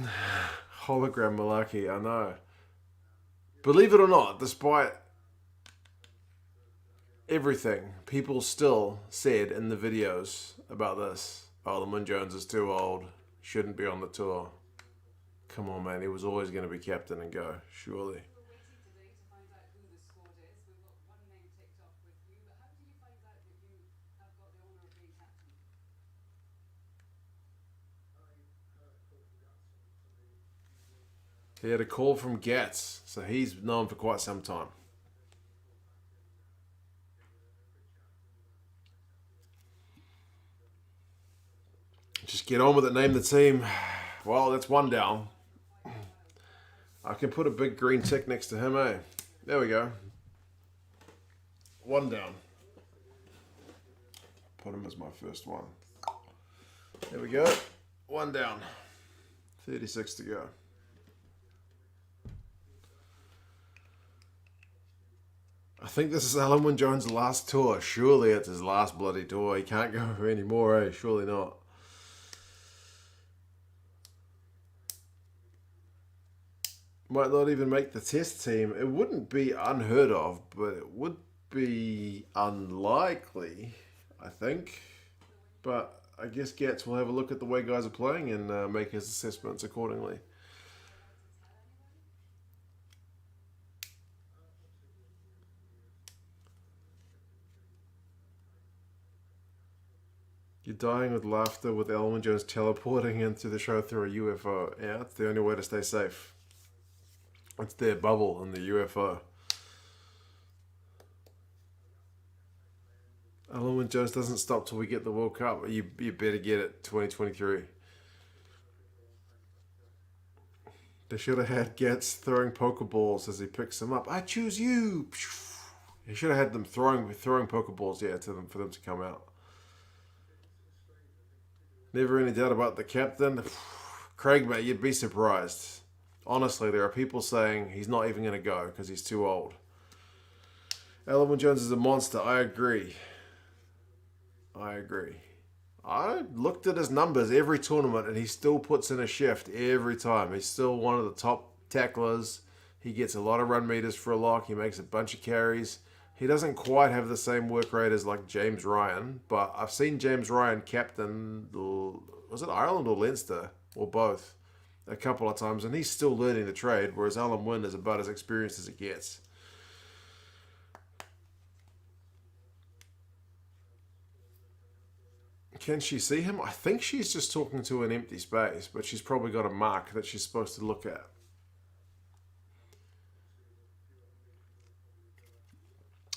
S1: Hologram malarkey, I know. Believe it or not, despite everything, people still said in the videos about this, oh, Wynne Jones is too old, shouldn't be on the tour. Come on, man, he was always going to be captain and go, surely. He had a call from Gats, so he's known for quite some time. Just get on with it, name the team. Well, that's one down. I can put a big green tick next to him, eh? There we go. One down. Put him as my first one. There we go. One down. 36 to go. I think this is Alan Wynne Jones' last tour. Surely it's his last bloody tour. He can't go anymore, eh? Surely not. Might not even make the test team. It wouldn't be unheard of, but it would be unlikely, I think. But I guess Gats will have a look at the way guys are playing and make his assessments accordingly. You're dying with laughter with Alan Wynne Jones teleporting into the show through a UFO. Yeah, it's the only way to stay safe. It's their bubble in the UFO. Alan Wynne Jones doesn't stop till we get the World Cup. You better get it 2023. They should have had Gats throwing Pokeballs as he picks them up. I choose you. He should have had them throwing Pokeballs, yeah, to them for them to come out. Never any doubt about the captain. Craig, mate, you'd be surprised. Honestly, there are people saying he's not even going to go because he's too old. Alan Wynne Jones is a monster. I agree. I looked at his numbers every tournament and he still puts in a shift every time. He's still one of the top tacklers. He gets a lot of run meters for a lock. He makes a bunch of carries. He doesn't quite have the same work rate as like James Ryan, but I've seen James Ryan captain, was it Ireland or Leinster, or both, a couple of times, and he's still learning the trade, whereas Alan Wynne is about as experienced as it gets. Can she see him? I think she's just talking to an empty space, but she's probably got a mark that she's supposed to look at.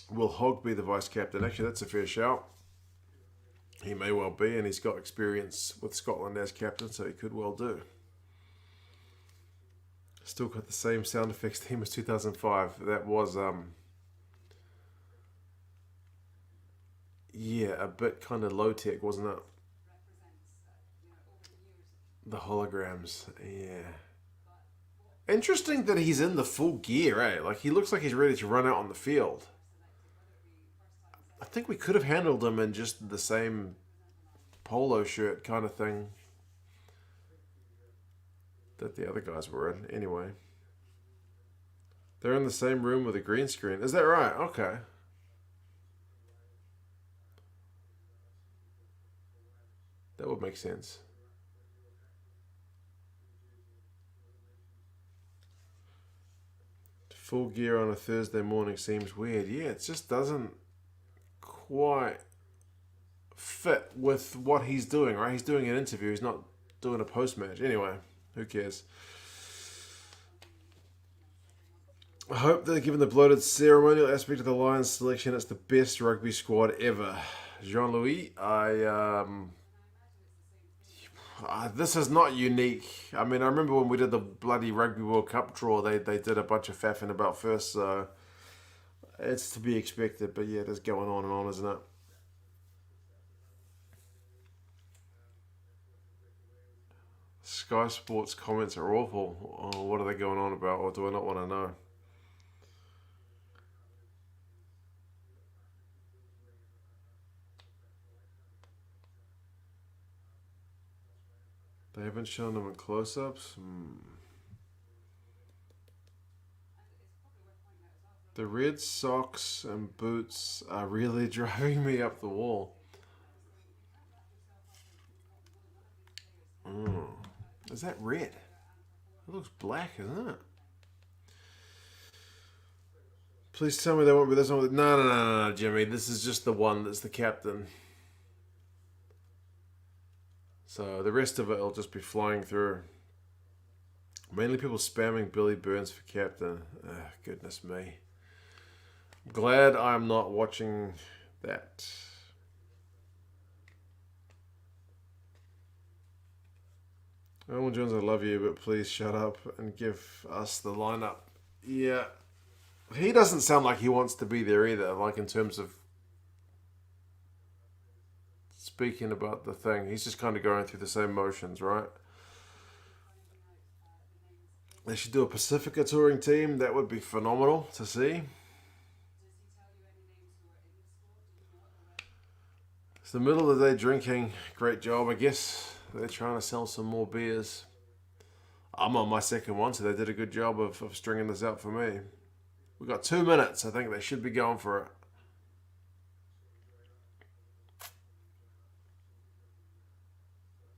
S1: Will Hogg be the vice captain? Actually, that's a fair shout. He may well be, and he's got experience with Scotland as captain, so he could well do. Still got the same sound effects theme as 2005. That was, yeah, a bit kind of low tech, wasn't it? The holograms, yeah. Interesting that he's in the full gear, eh? Like, he looks like he's ready to run out on the field. I think we could have handled him in just the same polo shirt kind of thing that the other guys were in. Anyway. They're in the same room with a green screen. Is that right? Okay. That would make sense. Full gear on a Thursday morning seems weird. Yeah, it just doesn't quite fit with what he's doing, right? He's doing an interview. He's not doing a post-match. Anyway, who cares? I hope that given the bloated ceremonial aspect of the Lions selection, it's the best rugby squad ever. Jean-Louis, this is not unique. I mean, I remember when we did the bloody Rugby World Cup draw, they did a bunch of faffing about first, so it's to be expected. But yeah, it is going on and on, isn't it? Sky Sports comments are awful. Oh, what are they going on about, or do I not want to know? They haven't shown them in close-ups. The red socks and boots are really driving me up the wall. Is that red? It looks black, isn't it? Please tell me they won't be this one. No, Jimmy. This is just the one that's the captain. So the rest of it will just be flying through. Mainly people spamming Billy Burns for captain. Goodness me. I'm glad I'm not watching that. Owen Jones, I love you, but please shut up and give us the lineup. Yeah. He doesn't sound like he wants to be there either, like in terms of speaking about the thing. He's just kind of going through the same motions, right? They should do a Pacifica touring team. That would be phenomenal to see. It's the middle of the day drinking. Great job, I guess. They're trying to sell some more beers. I'm on my second one, so they did a good job of stringing this out for me. We've got 2 minutes. I think they should be going for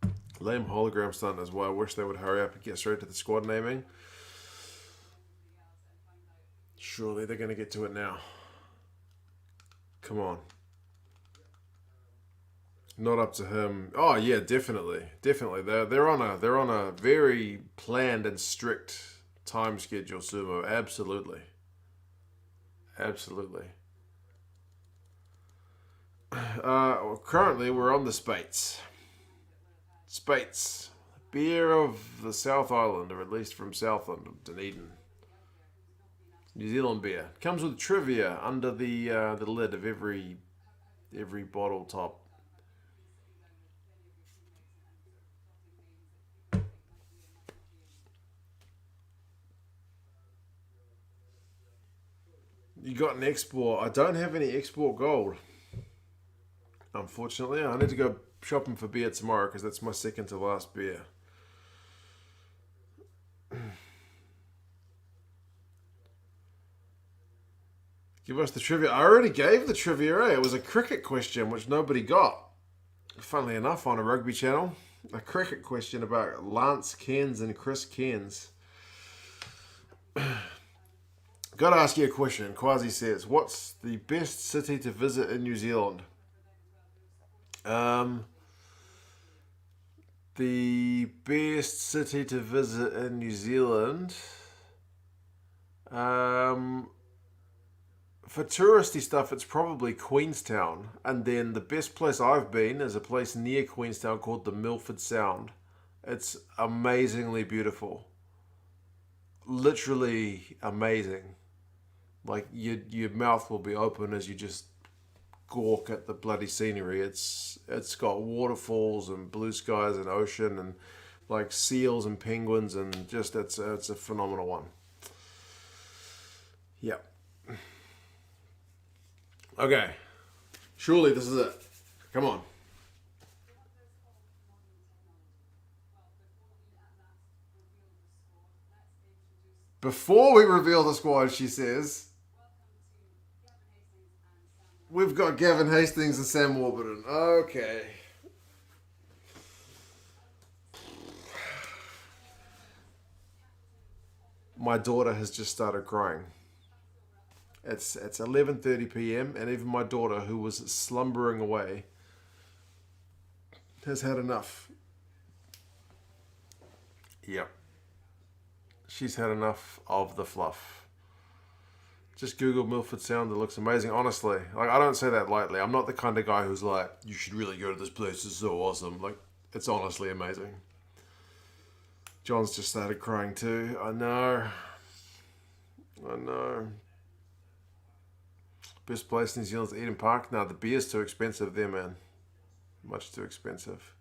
S1: it. Lame hologram stunt as well. I wish they would hurry up and get straight to the squad naming. Surely they're going to get to it now. Come on. Not up to him. Oh yeah, definitely. They're on a very planned and strict time schedule, Sumo. Absolutely. Currently we're on the Spates. Beer of the South Island, or at least from Southland, Dunedin. New Zealand beer. Comes with trivia under the lid of every bottle top. You got an export. I don't have any export gold. Unfortunately, I need to go shopping for beer tomorrow because that's my second to last beer. Give us the trivia. I already gave the trivia, eh? It was a cricket question, which nobody got. Funnily enough, on a rugby channel. A cricket question about Lance Cairns and Chris Cairns. Got to ask you a question. Quasi says, what's the best city to visit in New Zealand? The best city to visit in New Zealand. For touristy stuff, it's probably Queenstown. And then the best place I've been is a place near Queenstown called the Milford Sound. It's amazingly beautiful. Literally amazing. Like, your mouth will be open as you just gawk at the bloody scenery. It's got waterfalls and blue skies and ocean and like seals and penguins and just it's a phenomenal one. Yep. Okay. Surely this is it. Come on. Before we reveal the squad, she says, we've got Gavin Hastings and Sam Warburton. Okay. My daughter has just started crying. It's 11:30 p.m. and even my daughter, who was slumbering away, has had enough. Yep. She's had enough of the fluff. Just Google Milford Sound. It looks amazing. Honestly, like, I don't say that lightly. I'm not the kind of guy who's like, you should really go to this place. It's so awesome. Like, it's honestly amazing. John's just started crying too. I know. Best place in New Zealand's Eden Park. No, the beer's too expensive there, man. Much too expensive.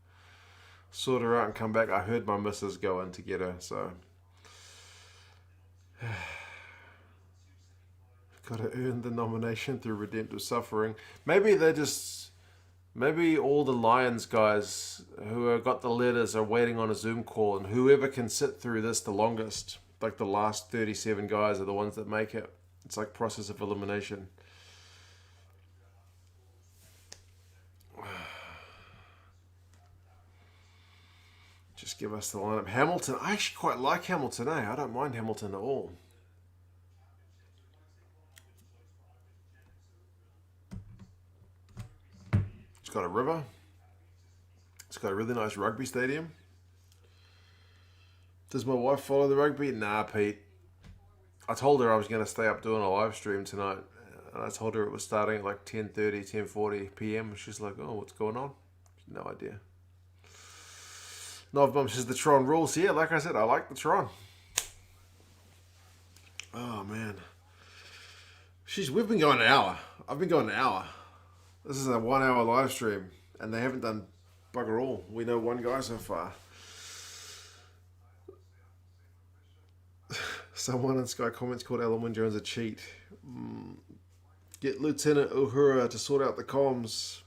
S1: Sort her out and come back. I heard my missus go in to get her, so. Got to earn the nomination through redemptive suffering. Maybe all the Lions guys who have got the letters are waiting on a Zoom call, and whoever can sit through this the longest, like the last 37 guys, are the ones that make it. It's like process of elimination. Just give us the lineup. Hamilton. I actually quite like Hamilton, eh? I don't mind Hamilton at all. It's got a river. It's got a really nice rugby stadium. Does my wife follow the rugby? Nah, Pete. I told her I was going to stay up doing a live stream tonight. And I told her it was starting at like 10:30, 10:40 p.m. She's like, oh, what's going on? No idea. Novbum says the Tron rules. Yeah, like I said, I like the Tron. Oh, man. We've been going an hour. I've been going an hour. This is a 1 hour live stream. And they haven't done bugger all. We know one guy so far. Someone in Sky Comments called Alan Wynne-Jones a cheat. Get Lieutenant Uhura to sort out the comms.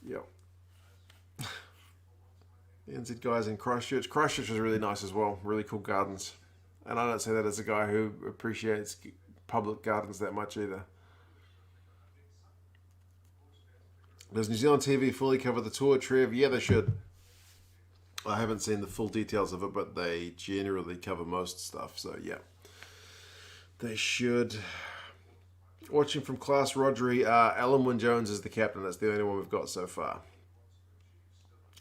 S1: Yep. The NZ guys in Christchurch. Christchurch is really nice as well. Really cool gardens. And I don't say that as a guy who appreciates public gardens that much either. Does New Zealand TV fully cover the tour, Trev? Yeah, they should. I haven't seen the full details of it, but they generally cover most stuff. So, yeah. They should. Watching from Klaus Rodri, Alan Wynne-Jones is the captain. That's the only one we've got so far.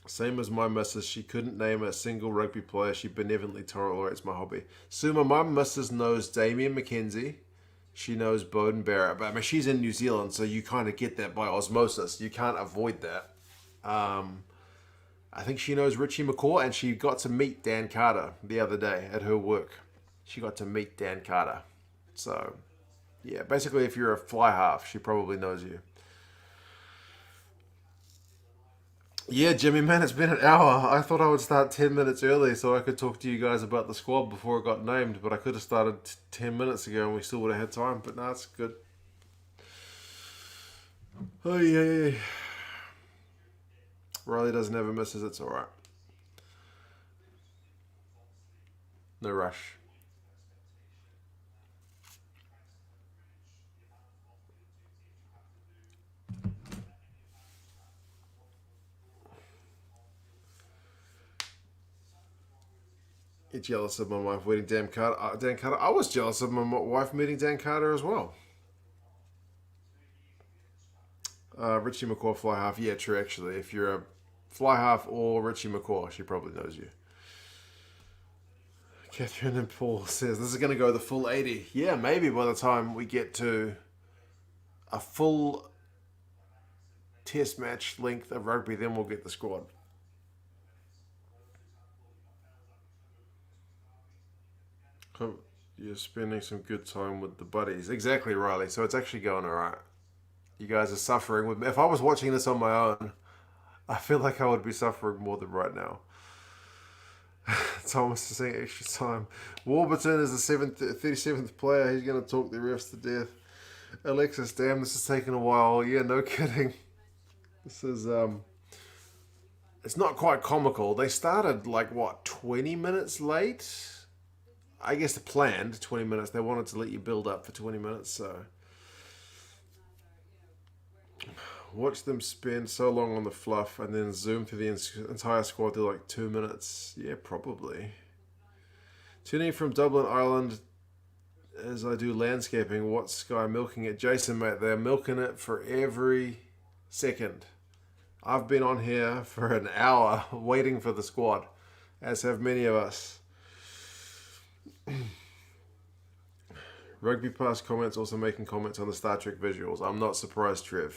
S1: Same as my missus. She couldn't name a single rugby player. She benevolently tolerates my hobby. Suma, my missus knows Damien McKenzie. She knows Bowden Barrett. But I mean, she's in New Zealand, so you kind of get that by osmosis. You can't avoid that. I think she knows Richie McCaw, and she got to meet Dan Carter the other day at her work. She got to meet Dan Carter. So, yeah, basically if you're a fly half, she probably knows you. Yeah, Jimmy, man, it's been an hour. I thought I would start 10 minutes early so I could talk to you guys about the squad before it got named, but I could have started 10 minutes ago and we still would have had time, but no, it's good. Oh, yeah. Riley doesn't have a misses, it's alright. No rush. Get jealous of my wife meeting Dan Carter. Dan Carter. I was jealous of my wife meeting Dan Carter as well. Richie McCaw, fly half. Yeah, true. Actually, if you're a fly half or Richie McCaw, she probably knows you. Catherine and Paul says this is going to go the full 80. Yeah, maybe by the time we get to a full test match length of rugby, then we'll get the squad. You're spending some good time with the buddies. Exactly, Riley. So it's actually going all right. You guys are suffering with me. If I was watching this on my own, I feel like I would be suffering more than right now. Thomas is saying extra time. Warburton is the 37th player. He's going to talk the refs to death. Alexis, damn, this is taking a while. Yeah, no kidding. This is, it's not quite comical. They started, 20 minutes late? I guess planned 20 minutes. They wanted to let you build up for 20 minutes, so... Watch them spend so long on the fluff and then zoom through the entire squad to 2 minutes. Yeah, probably. Tuning from Dublin, Ireland, as I do landscaping. What's Sky milking it? Jason, mate, they're milking it for every second. I've been on here for an hour waiting for the squad, as have many of us. Rugby Pass comments also making comments on the Star Trek visuals. I'm not surprised, Trev.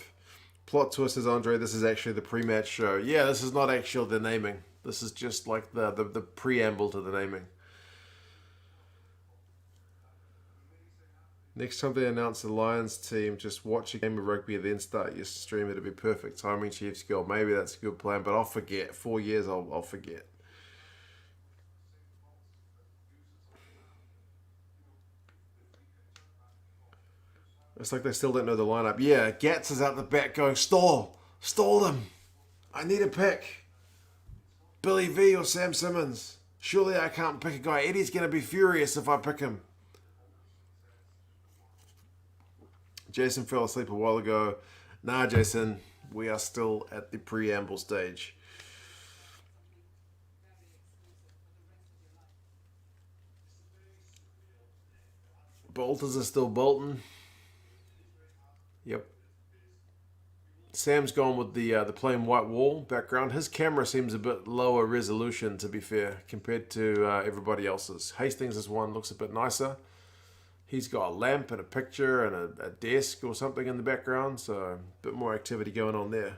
S1: Plot twist is Andre, this is actually the pre-match show. Yeah, this is not actually the naming. This is just the preamble to the naming. Next time they announce the Lions team, just watch a game of rugby and then start your stream. It'll be perfect timing, Chiefs girl. Maybe that's a good plan, but I'll forget. 4 years, I'll forget. It's like they still don't know the lineup. Yeah, Gats is out the back going, stall them. I need a pick. Billy V or Sam Simmons. Surely I can't pick a guy. Eddie's going to be furious if I pick him. Jason fell asleep a while ago. Nah, Jason, we are still at the preamble stage. Bolters are still bolting. Yep. Sam's gone with the plain white wall background. His camera seems a bit lower resolution, to be fair, compared to everybody else's. Hastings' one looks a bit nicer. He's got a lamp and a picture and a desk or something in the background, so a bit more activity going on there.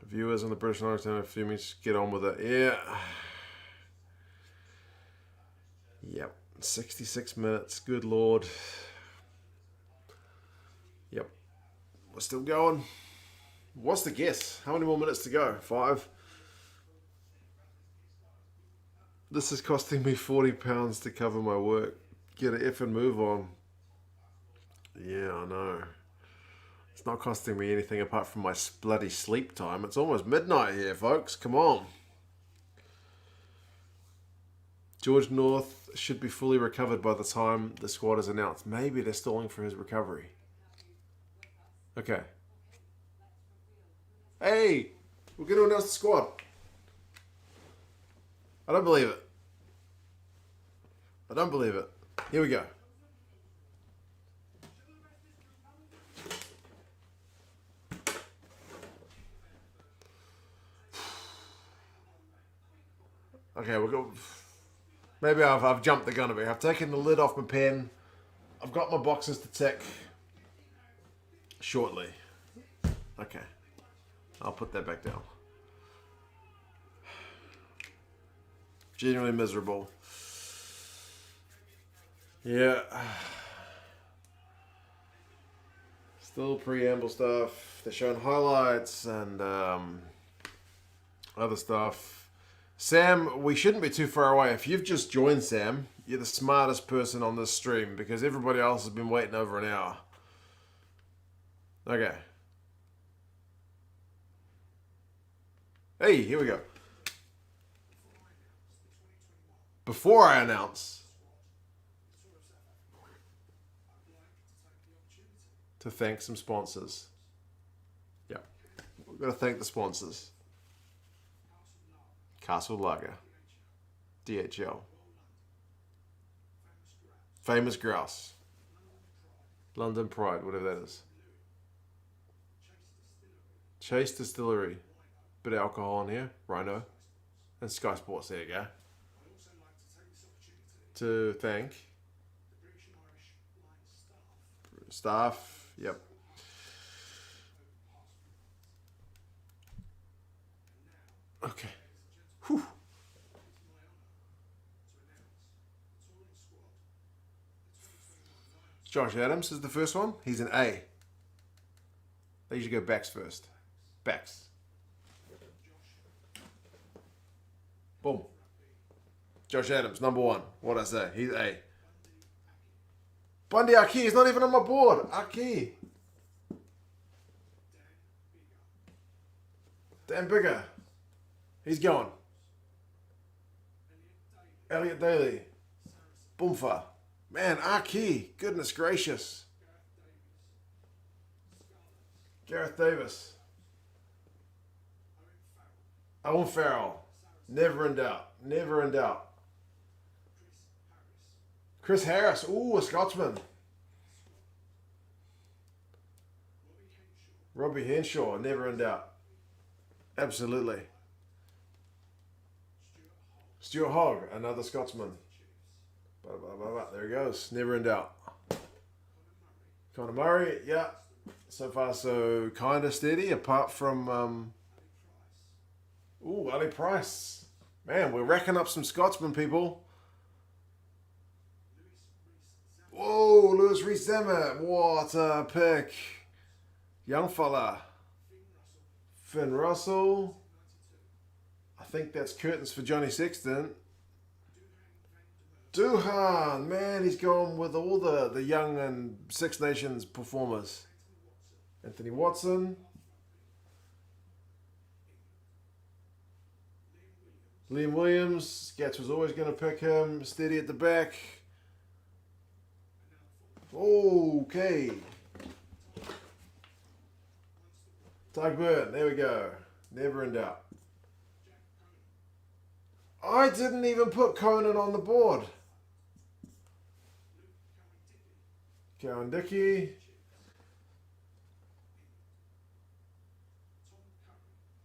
S1: Viewers on the British Lions have a few minutes, get on with it. Yeah. Yep. 66 minutes. Good Lord. Yep. We're still going. What's the guess? How many more minutes to go? 5? This is costing me £40 to cover my work. Get an effing move on. Yeah, I know. It's not costing me anything apart from my bloody sleep time. It's almost midnight here, folks. Come on. George North should be fully recovered by the time the squad is announced. Maybe they're stalling for his recovery. Okay. Hey, we're going to announce the squad. I don't believe it. I don't believe it. Here we go. Okay, we'll go. Maybe I've jumped the gun a bit. I've taken the lid off my pen. I've got my boxes to tick shortly. Okay. I'll put that back down. Genuinely miserable. Yeah. Still preamble stuff. They're showing highlights and other stuff. Sam, we shouldn't be too far away. If you've just joined, Sam, you're the smartest person on this stream because everybody else has been waiting over an hour. Okay. Hey, here we go. Before I announce, to thank some sponsors. Yeah, we've got to thank the sponsors. Castle Lager. DHL. Famous Grouse. London Pride, whatever that is. Chase Distillery. Bit of alcohol in here. Rhino. And Sky Sports, there you go. To thank staff, yep. Okay. Whew. Josh Adams is the first one. He's an A. They usually go backs first. Backs. Boom. Josh Adams, number one. What'd I say? He's A. Bundy Aki is not even on my board. Aki. Dan Bigger. He's going. Elliot Daly. Boomfa. Man, Aki. Goodness gracious. Gareth Davis. Owen Farrell. Never in doubt. Never in doubt. Chris Harris. Ooh, a Scotsman. Robbie Henshaw. Never in doubt. Absolutely. Stuart Hogg. Another Scotsman. There he goes. Never in doubt. Conor Murray. Yeah. So far, so kind of steady, apart from... Ali Price. Man, we're racking up some Scotsman, people. Whoa, Lewis Rees-Zammit. What a pick. Young fella. Finn Russell. I think that's curtains for Johnny Sexton. Duhan. Man, he's going with all the young and Six Nations performers. Anthony Watson. Liam Williams. Gats was always going to pick him. Steady at the back. Okay. Doug Burton. There we go. Never in doubt. I didn't even put Conan on the board. Cowan Dickey.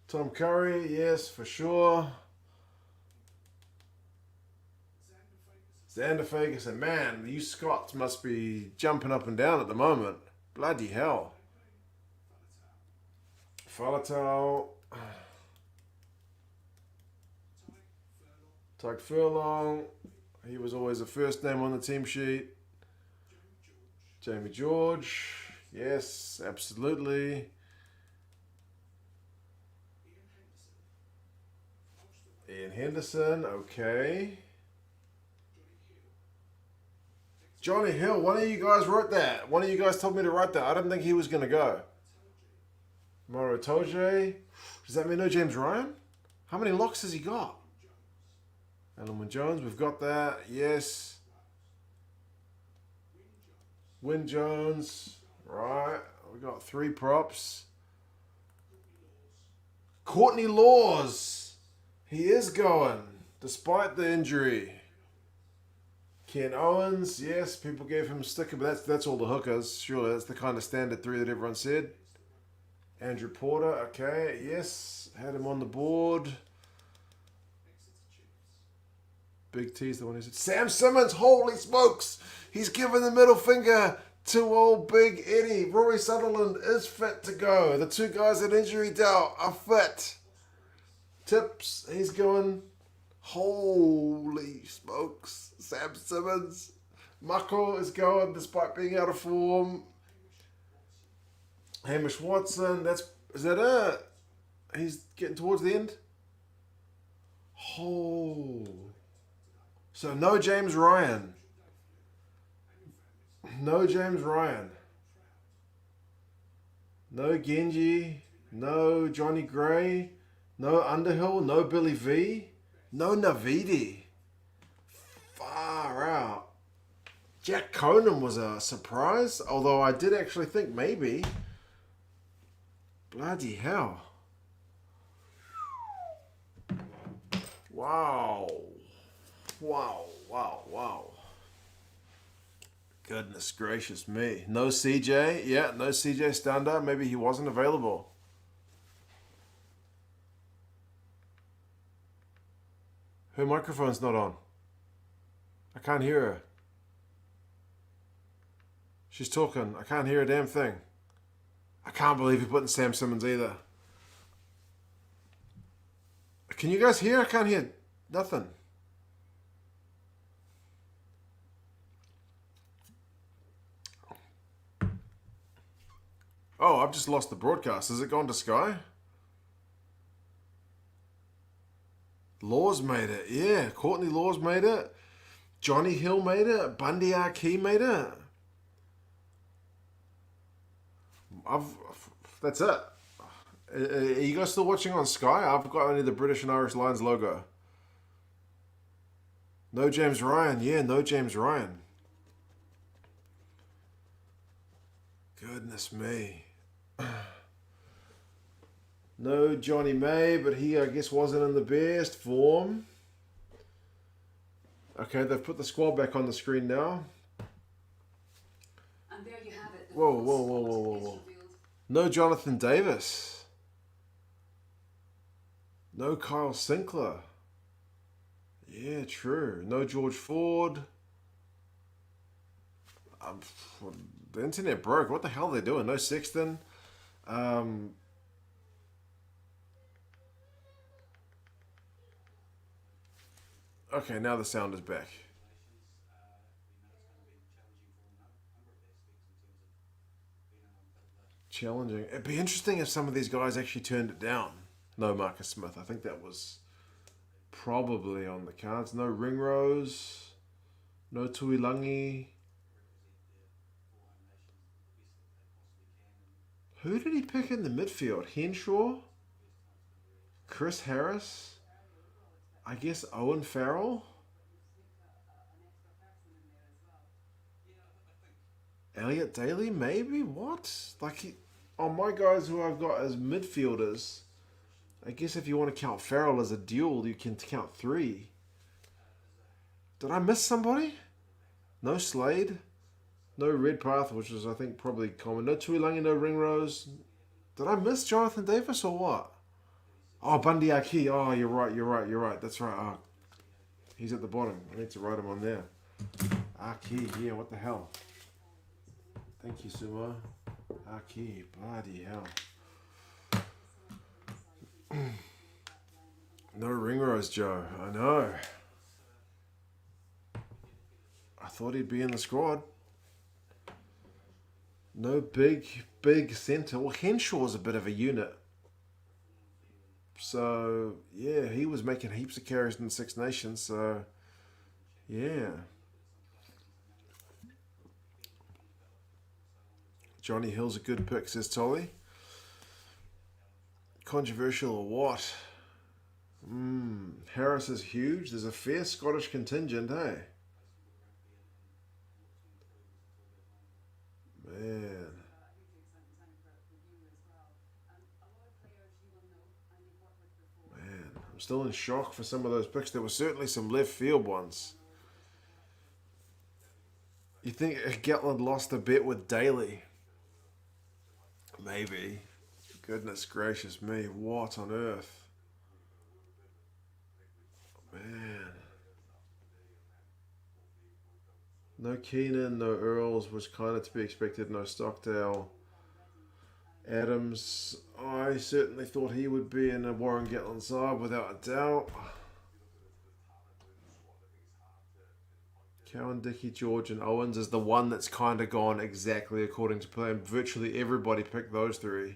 S1: Tom Curry, yes, for sure. Xander Ferguson, man, you Scots must be jumping up and down at the moment. Bloody hell. Faletau. Tug Furlong. He was always the first name on the team sheet. Jamie George. Yes, absolutely. Ian Henderson, okay. Johnny Hill, one of you guys wrote that. One of you guys told me to write that. I didn't think he was going to go. Moro Toje. Does that mean no James Ryan? How many locks has he got? Alan Jones, we've got that. Yes. Wyn Jones. Right. We got 3 props. Courtney Laws. He is going, despite the injury. Ken Owens, yes, people gave him a sticker, but that's all the hookers. Surely that's the kind of standard 3 that everyone said. Andrew Porter, okay, yes, had him on the board. Big T's the one who said Sam Simmons, holy smokes! He's given the middle finger to old Big Eddie. Rory Sutherland is fit to go. The 2 guys at injury doubt are fit. Tips, he's going. Holy smokes. Sam Simmons. Mako is going despite being out of form. Hamish Watson. Is that it? He's getting towards the end. Oh. So no James Ryan. No James Ryan. No Genji. No Johnny Gray. No Underhill. No Billy V. No Navidi. Far out. Jack Conan was a surprise, although I did actually think maybe. Bloody hell. Wow. Wow. Wow. Wow. Goodness gracious me. No CJ. Yeah, no CJ Stander. Maybe he wasn't available. Her microphone's not on. I can't hear her. She's talking. I can't hear a damn thing. I can't believe you're putting Sam Simmons either. Can you guys hear? I can't hear nothing. Oh, I've just lost the broadcast. Has it gone to Sky? Laws made it. Yeah, Courtney Laws made it. Johnny Hill made it. Bundy Arki made it. That's it. Are you guys still watching on Sky? I've got only the British and Irish Lions logo. No James Ryan. Yeah, no James Ryan. Goodness me. No Johnny May, but he, I guess, wasn't in the best form. Okay, they've put the squad back on the screen now.
S2: And there you have it.
S1: Whoa. No Jonathan Davis. No Kyle Sinclair. Yeah, true. No George Ford. The internet broke. What the hell are they doing? No Sexton. Okay, now the sound is back. Challenging. It'd be interesting if some of these guys actually turned it down. No Marcus Smith. I think that was probably on the cards. No Ringrose. No Tuilangi. Who did he pick in the midfield? Henshaw? Chris Harris? I guess Owen Farrell? Elliot Daly, maybe? What? On my guys who I've got as midfielders, I guess if you want to count Farrell as a duel, you can count 3. Did I miss somebody? No Slade? No Redpath, which is, I think, probably common. No Tuilangi, no Ringrose. Did I miss Jonathan Davis or what? Oh, Bundy Aki. Oh, you're right. That's right. Oh, he's at the bottom. I need to write him on there. Aki, yeah, what the hell? Thank you, Sumo. Aki, bloody hell. No Ringrose, Joe. I know. I thought he'd be in the squad. No big centre. Well, Henshaw's a bit of a unit. So, yeah, he was making heaps of carries in the Six Nations. So, yeah. Johnny Hill's a good pick, says Tolly. Controversial or what? Harris is huge. There's a fair Scottish contingent, hey? Man. I'm still in shock for some of those picks. There were certainly some left field ones. You think Gatland lost a bet with Daly? Maybe. Goodness gracious me. What on earth? Man. No Keenan, no Earls was kind of to be expected. No Stockdale. Adams, I certainly thought he would be in a Warren Gatland side without a doubt. Cowan, Dickey, George and Owens is the one that's kind of gone exactly according to plan. Virtually everybody picked those 3.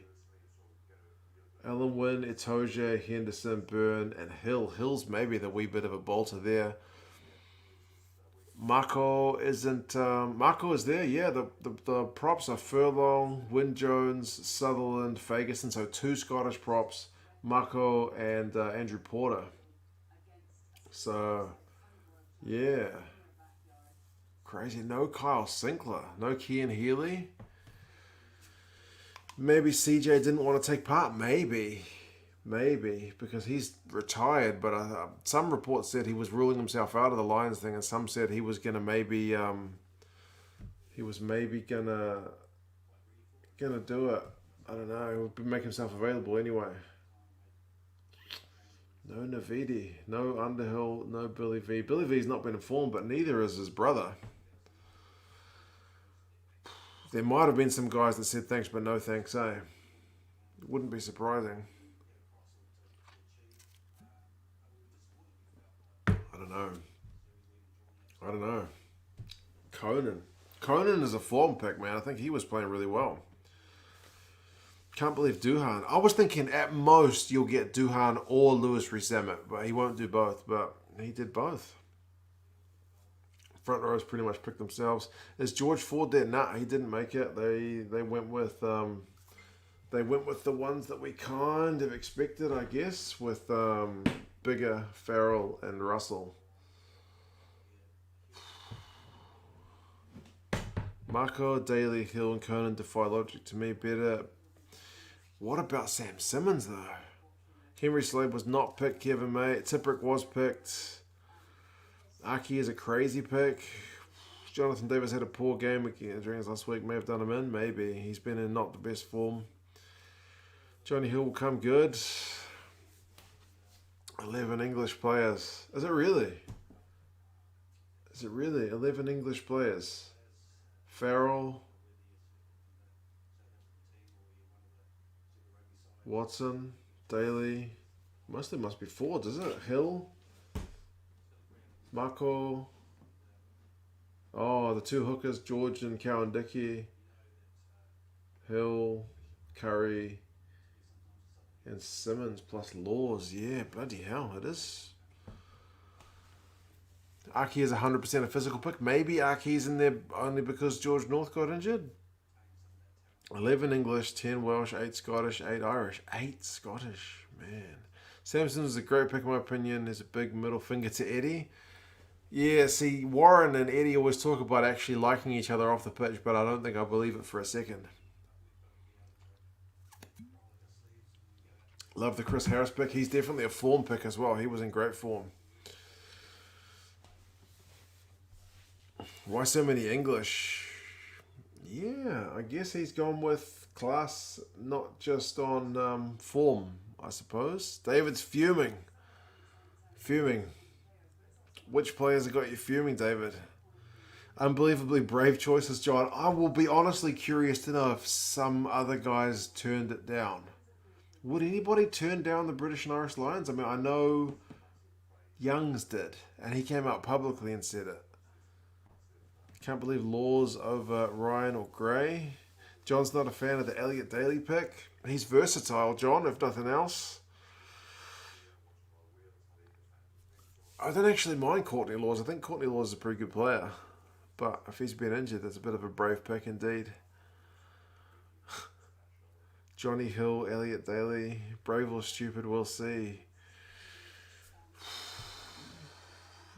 S1: Alan Wynn, Itoje, Henderson, Byrne and Hill. Hill's maybe the wee bit of a bolter there. Marco isn't. Marco is there, yeah. The props are Furlong, Wyn Jones, Sutherland, Fagerson. So 2 Scottish props, Marco and Andrew Porter. So, yeah. Crazy. No Kyle Sinclair. No Cian Healy. Maybe CJ didn't want to take part. Maybe. Maybe because he's retired, but some reports said he was ruling himself out of the Lions thing, and some said he was gonna maybe gonna do it. I don't know. He would make himself available anyway. No Navidi, no Underhill, no Billy V. Billy V's not been informed, but neither is his brother. There might have been some guys that said thanks, but no thanks, eh? It wouldn't be surprising. I don't know. I don't know. Conan. Conan is a form pick, man. I think he was playing really well. Can't believe Duhan. I was thinking at most you'll get Duhan or Lewis Rees-Zammit, but he won't do both. But he did both. Front rows pretty much picked themselves. Is George Ford there? Nah, he didn't make it. They went with the ones that we kind of expected, I guess, with Bigger, Farrell, and Russell. Marco, Daly, Hill, and Conan defy logic to me better. What about Sam Simmons, though? Henry Slade was not picked. Kevin May. Tipperick was picked. Aki is a crazy pick. Jonathan Davis had a poor game during his last week. May have done him in. Maybe. He's been in not the best form. Johnny Hill will come good. 11 English players. Is it really? Is it really? 11 English players. Farrell. Watson. Daly. Most of them must be Fords, isn't it? Hill. Marco. Oh, the two hookers, George and Cowan Dickey. Hill. Curry. And Simmons plus Laws. Yeah, bloody hell, it is. Aki is 100% a physical pick. Maybe Aki's in there only because George North got injured. 11 English, 10 Welsh, 8 Scottish, 8 Irish. 8 Scottish, man. Samson is a great pick in my opinion. There's a big middle finger to Eddie. Yeah, see, Warren and Eddie always talk about actually liking each other off the pitch, but I don't think I believe it for a second. Love the Chris Harris pick. He's definitely a form pick as well. He was in great form. Why so many English? Yeah, I guess he's gone with class, not just on form, I suppose. David's fuming. Fuming. Which players have got you fuming, David? Unbelievably brave choices, John. I will be honestly curious to know if some other guys turned it down. Would anybody turn down the British and Irish Lions? I mean, I know Youngs did, and he came out publicly and said it. Can't believe Laws over Ryan or Gray. John's not a fan of the Elliot Daly pick. He's versatile, John, if nothing else. I don't actually mind Courtney Laws. I think Courtney Laws is a pretty good player. But if he's been injured, that's a bit of a brave pick indeed. Johnny Hill, Elliot Daly. Brave or stupid, we'll see.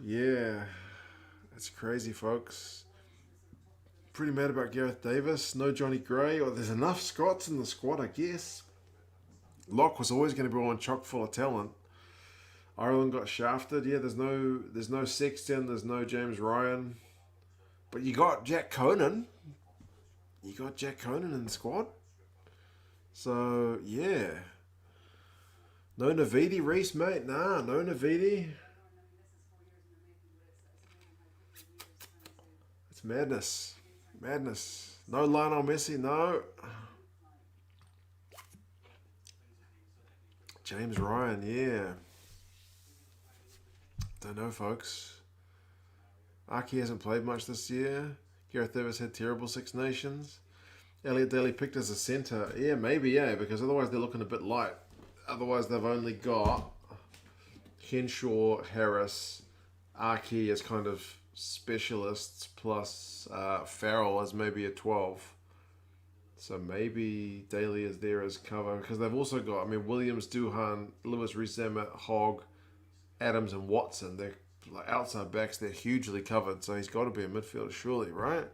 S1: Yeah. That's crazy, folks. Pretty mad about Gareth Davis. No Johnny Gray. Or there's enough Scots in the squad, I guess. Locke was always going to be one chock full of talent. Ireland got shafted. Yeah, there's no Sexton. There's no James Ryan. But you got Jack Conan. You got Jack Conan in the squad. So, yeah. No Navidi, Reese, mate. Nah, no Navidi. It's madness. Madness. No Lionel Messi, no. James Ryan, yeah. Don't know, folks. Aki hasn't played much this year. Gareth Davis had terrible Six Nations. Elliot Daly picked as a centre. Yeah, maybe, yeah, because otherwise they're looking a bit light. Otherwise they've only got Henshaw, Harris, Aki as kind of specialists, plus Farrell as maybe a 12. So maybe Daly is there as cover. Because they've also got, Williams, Duhan, Lewis Rees-Zammit, Hogg, Adams, and Watson. They're like outside backs. They're hugely covered. So he's got to be a midfielder, surely, right?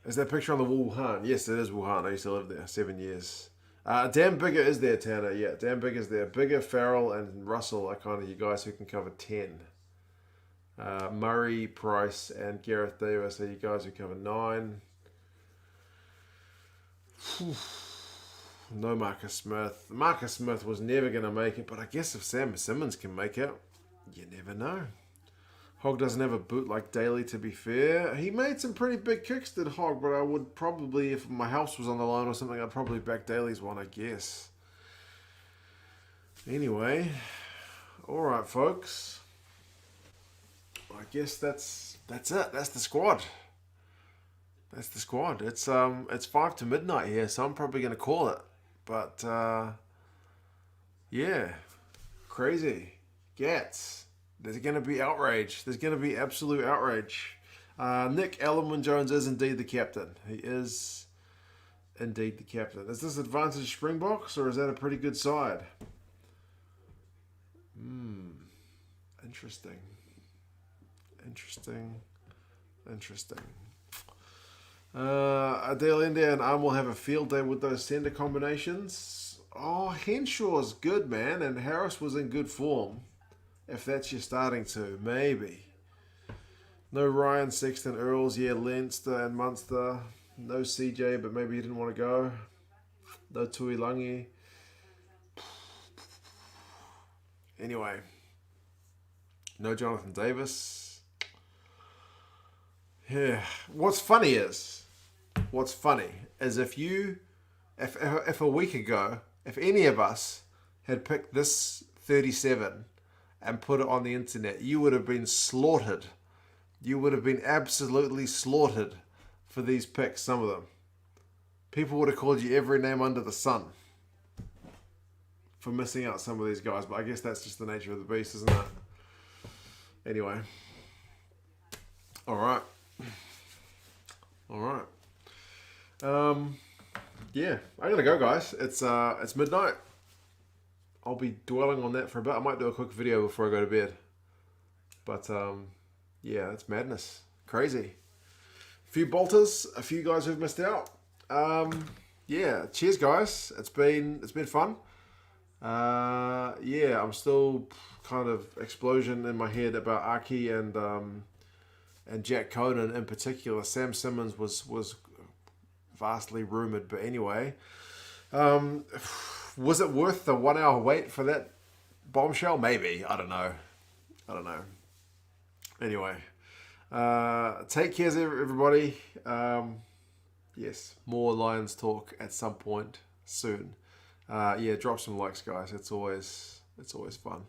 S1: Is that picture on the Wuhan? Yes, it is Wuhan. I used to live there 7 years. Dan Bigger is there, Tanner. Yeah, Dan Bigger's there. Bigger, Farrell, and Russell are kind of you guys who can cover 10. Murray, Price, and Gareth Davis are you guys who cover 9. No Marcus Smith. Marcus Smith was never going to make it, but I guess if Sam Simmons can make it, you never know. Hogg doesn't have a boot like Daly, to be fair. He made some pretty big kicks, did Hogg, but I would probably, if my house was on the line or something, I'd probably back Daly's one, I guess. Anyway, alright, folks. I guess that's it. That's the squad. That's the squad. It's 5 to midnight here, so I'm probably going to call it. But, yeah, crazy. Gats. There's going to be outrage. There's going to be absolute outrage. Nick Ellerman-Jones is indeed the captain. He is indeed the captain. Is this advantage Springboks, or is that a pretty good side? Interesting. Adele India and Arm will have a field day with those centre combinations. Oh, Henshaw's good, man, and Harris was in good form. If that's your starting two, maybe. No Ryan, Sexton, Earls, yeah, Leinster and Munster. No CJ, but maybe he didn't want to go. No Tuilangi. Anyway. No Jonathan Davis. Yeah. What's funny is if a week ago, if any of us had picked this 37 and put it on the internet, you would have been slaughtered. You would have been absolutely slaughtered for these picks, some of them. People would have called you every name under the sun for missing out some of these guys, but I guess that's just the nature of the beast, isn't it? Anyway. Alright. Yeah, I gotta go, guys. It's midnight. I'll be dwelling on that for a bit. I might do a quick video before I go to bed. But, yeah, it's madness. Crazy. A few bolters, a few guys who've missed out. Yeah, cheers, guys. It's been fun. Yeah, I'm still kind of explosion in my head about Aki and Jack Conan in particular. Sam Simmons was vastly rumoured, but anyway. Was it worth the 1 hour wait for that bombshell? Maybe. I don't know. Anyway. Take care, everybody. Yes, more Lions talk at some point soon. Yeah, drop some likes, guys. It's always fun.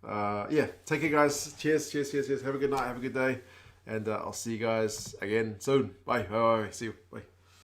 S1: Yeah, take care, guys. Cheers. Have a good night. Have a good day. And I'll see you guys again soon. Bye. See you. Bye.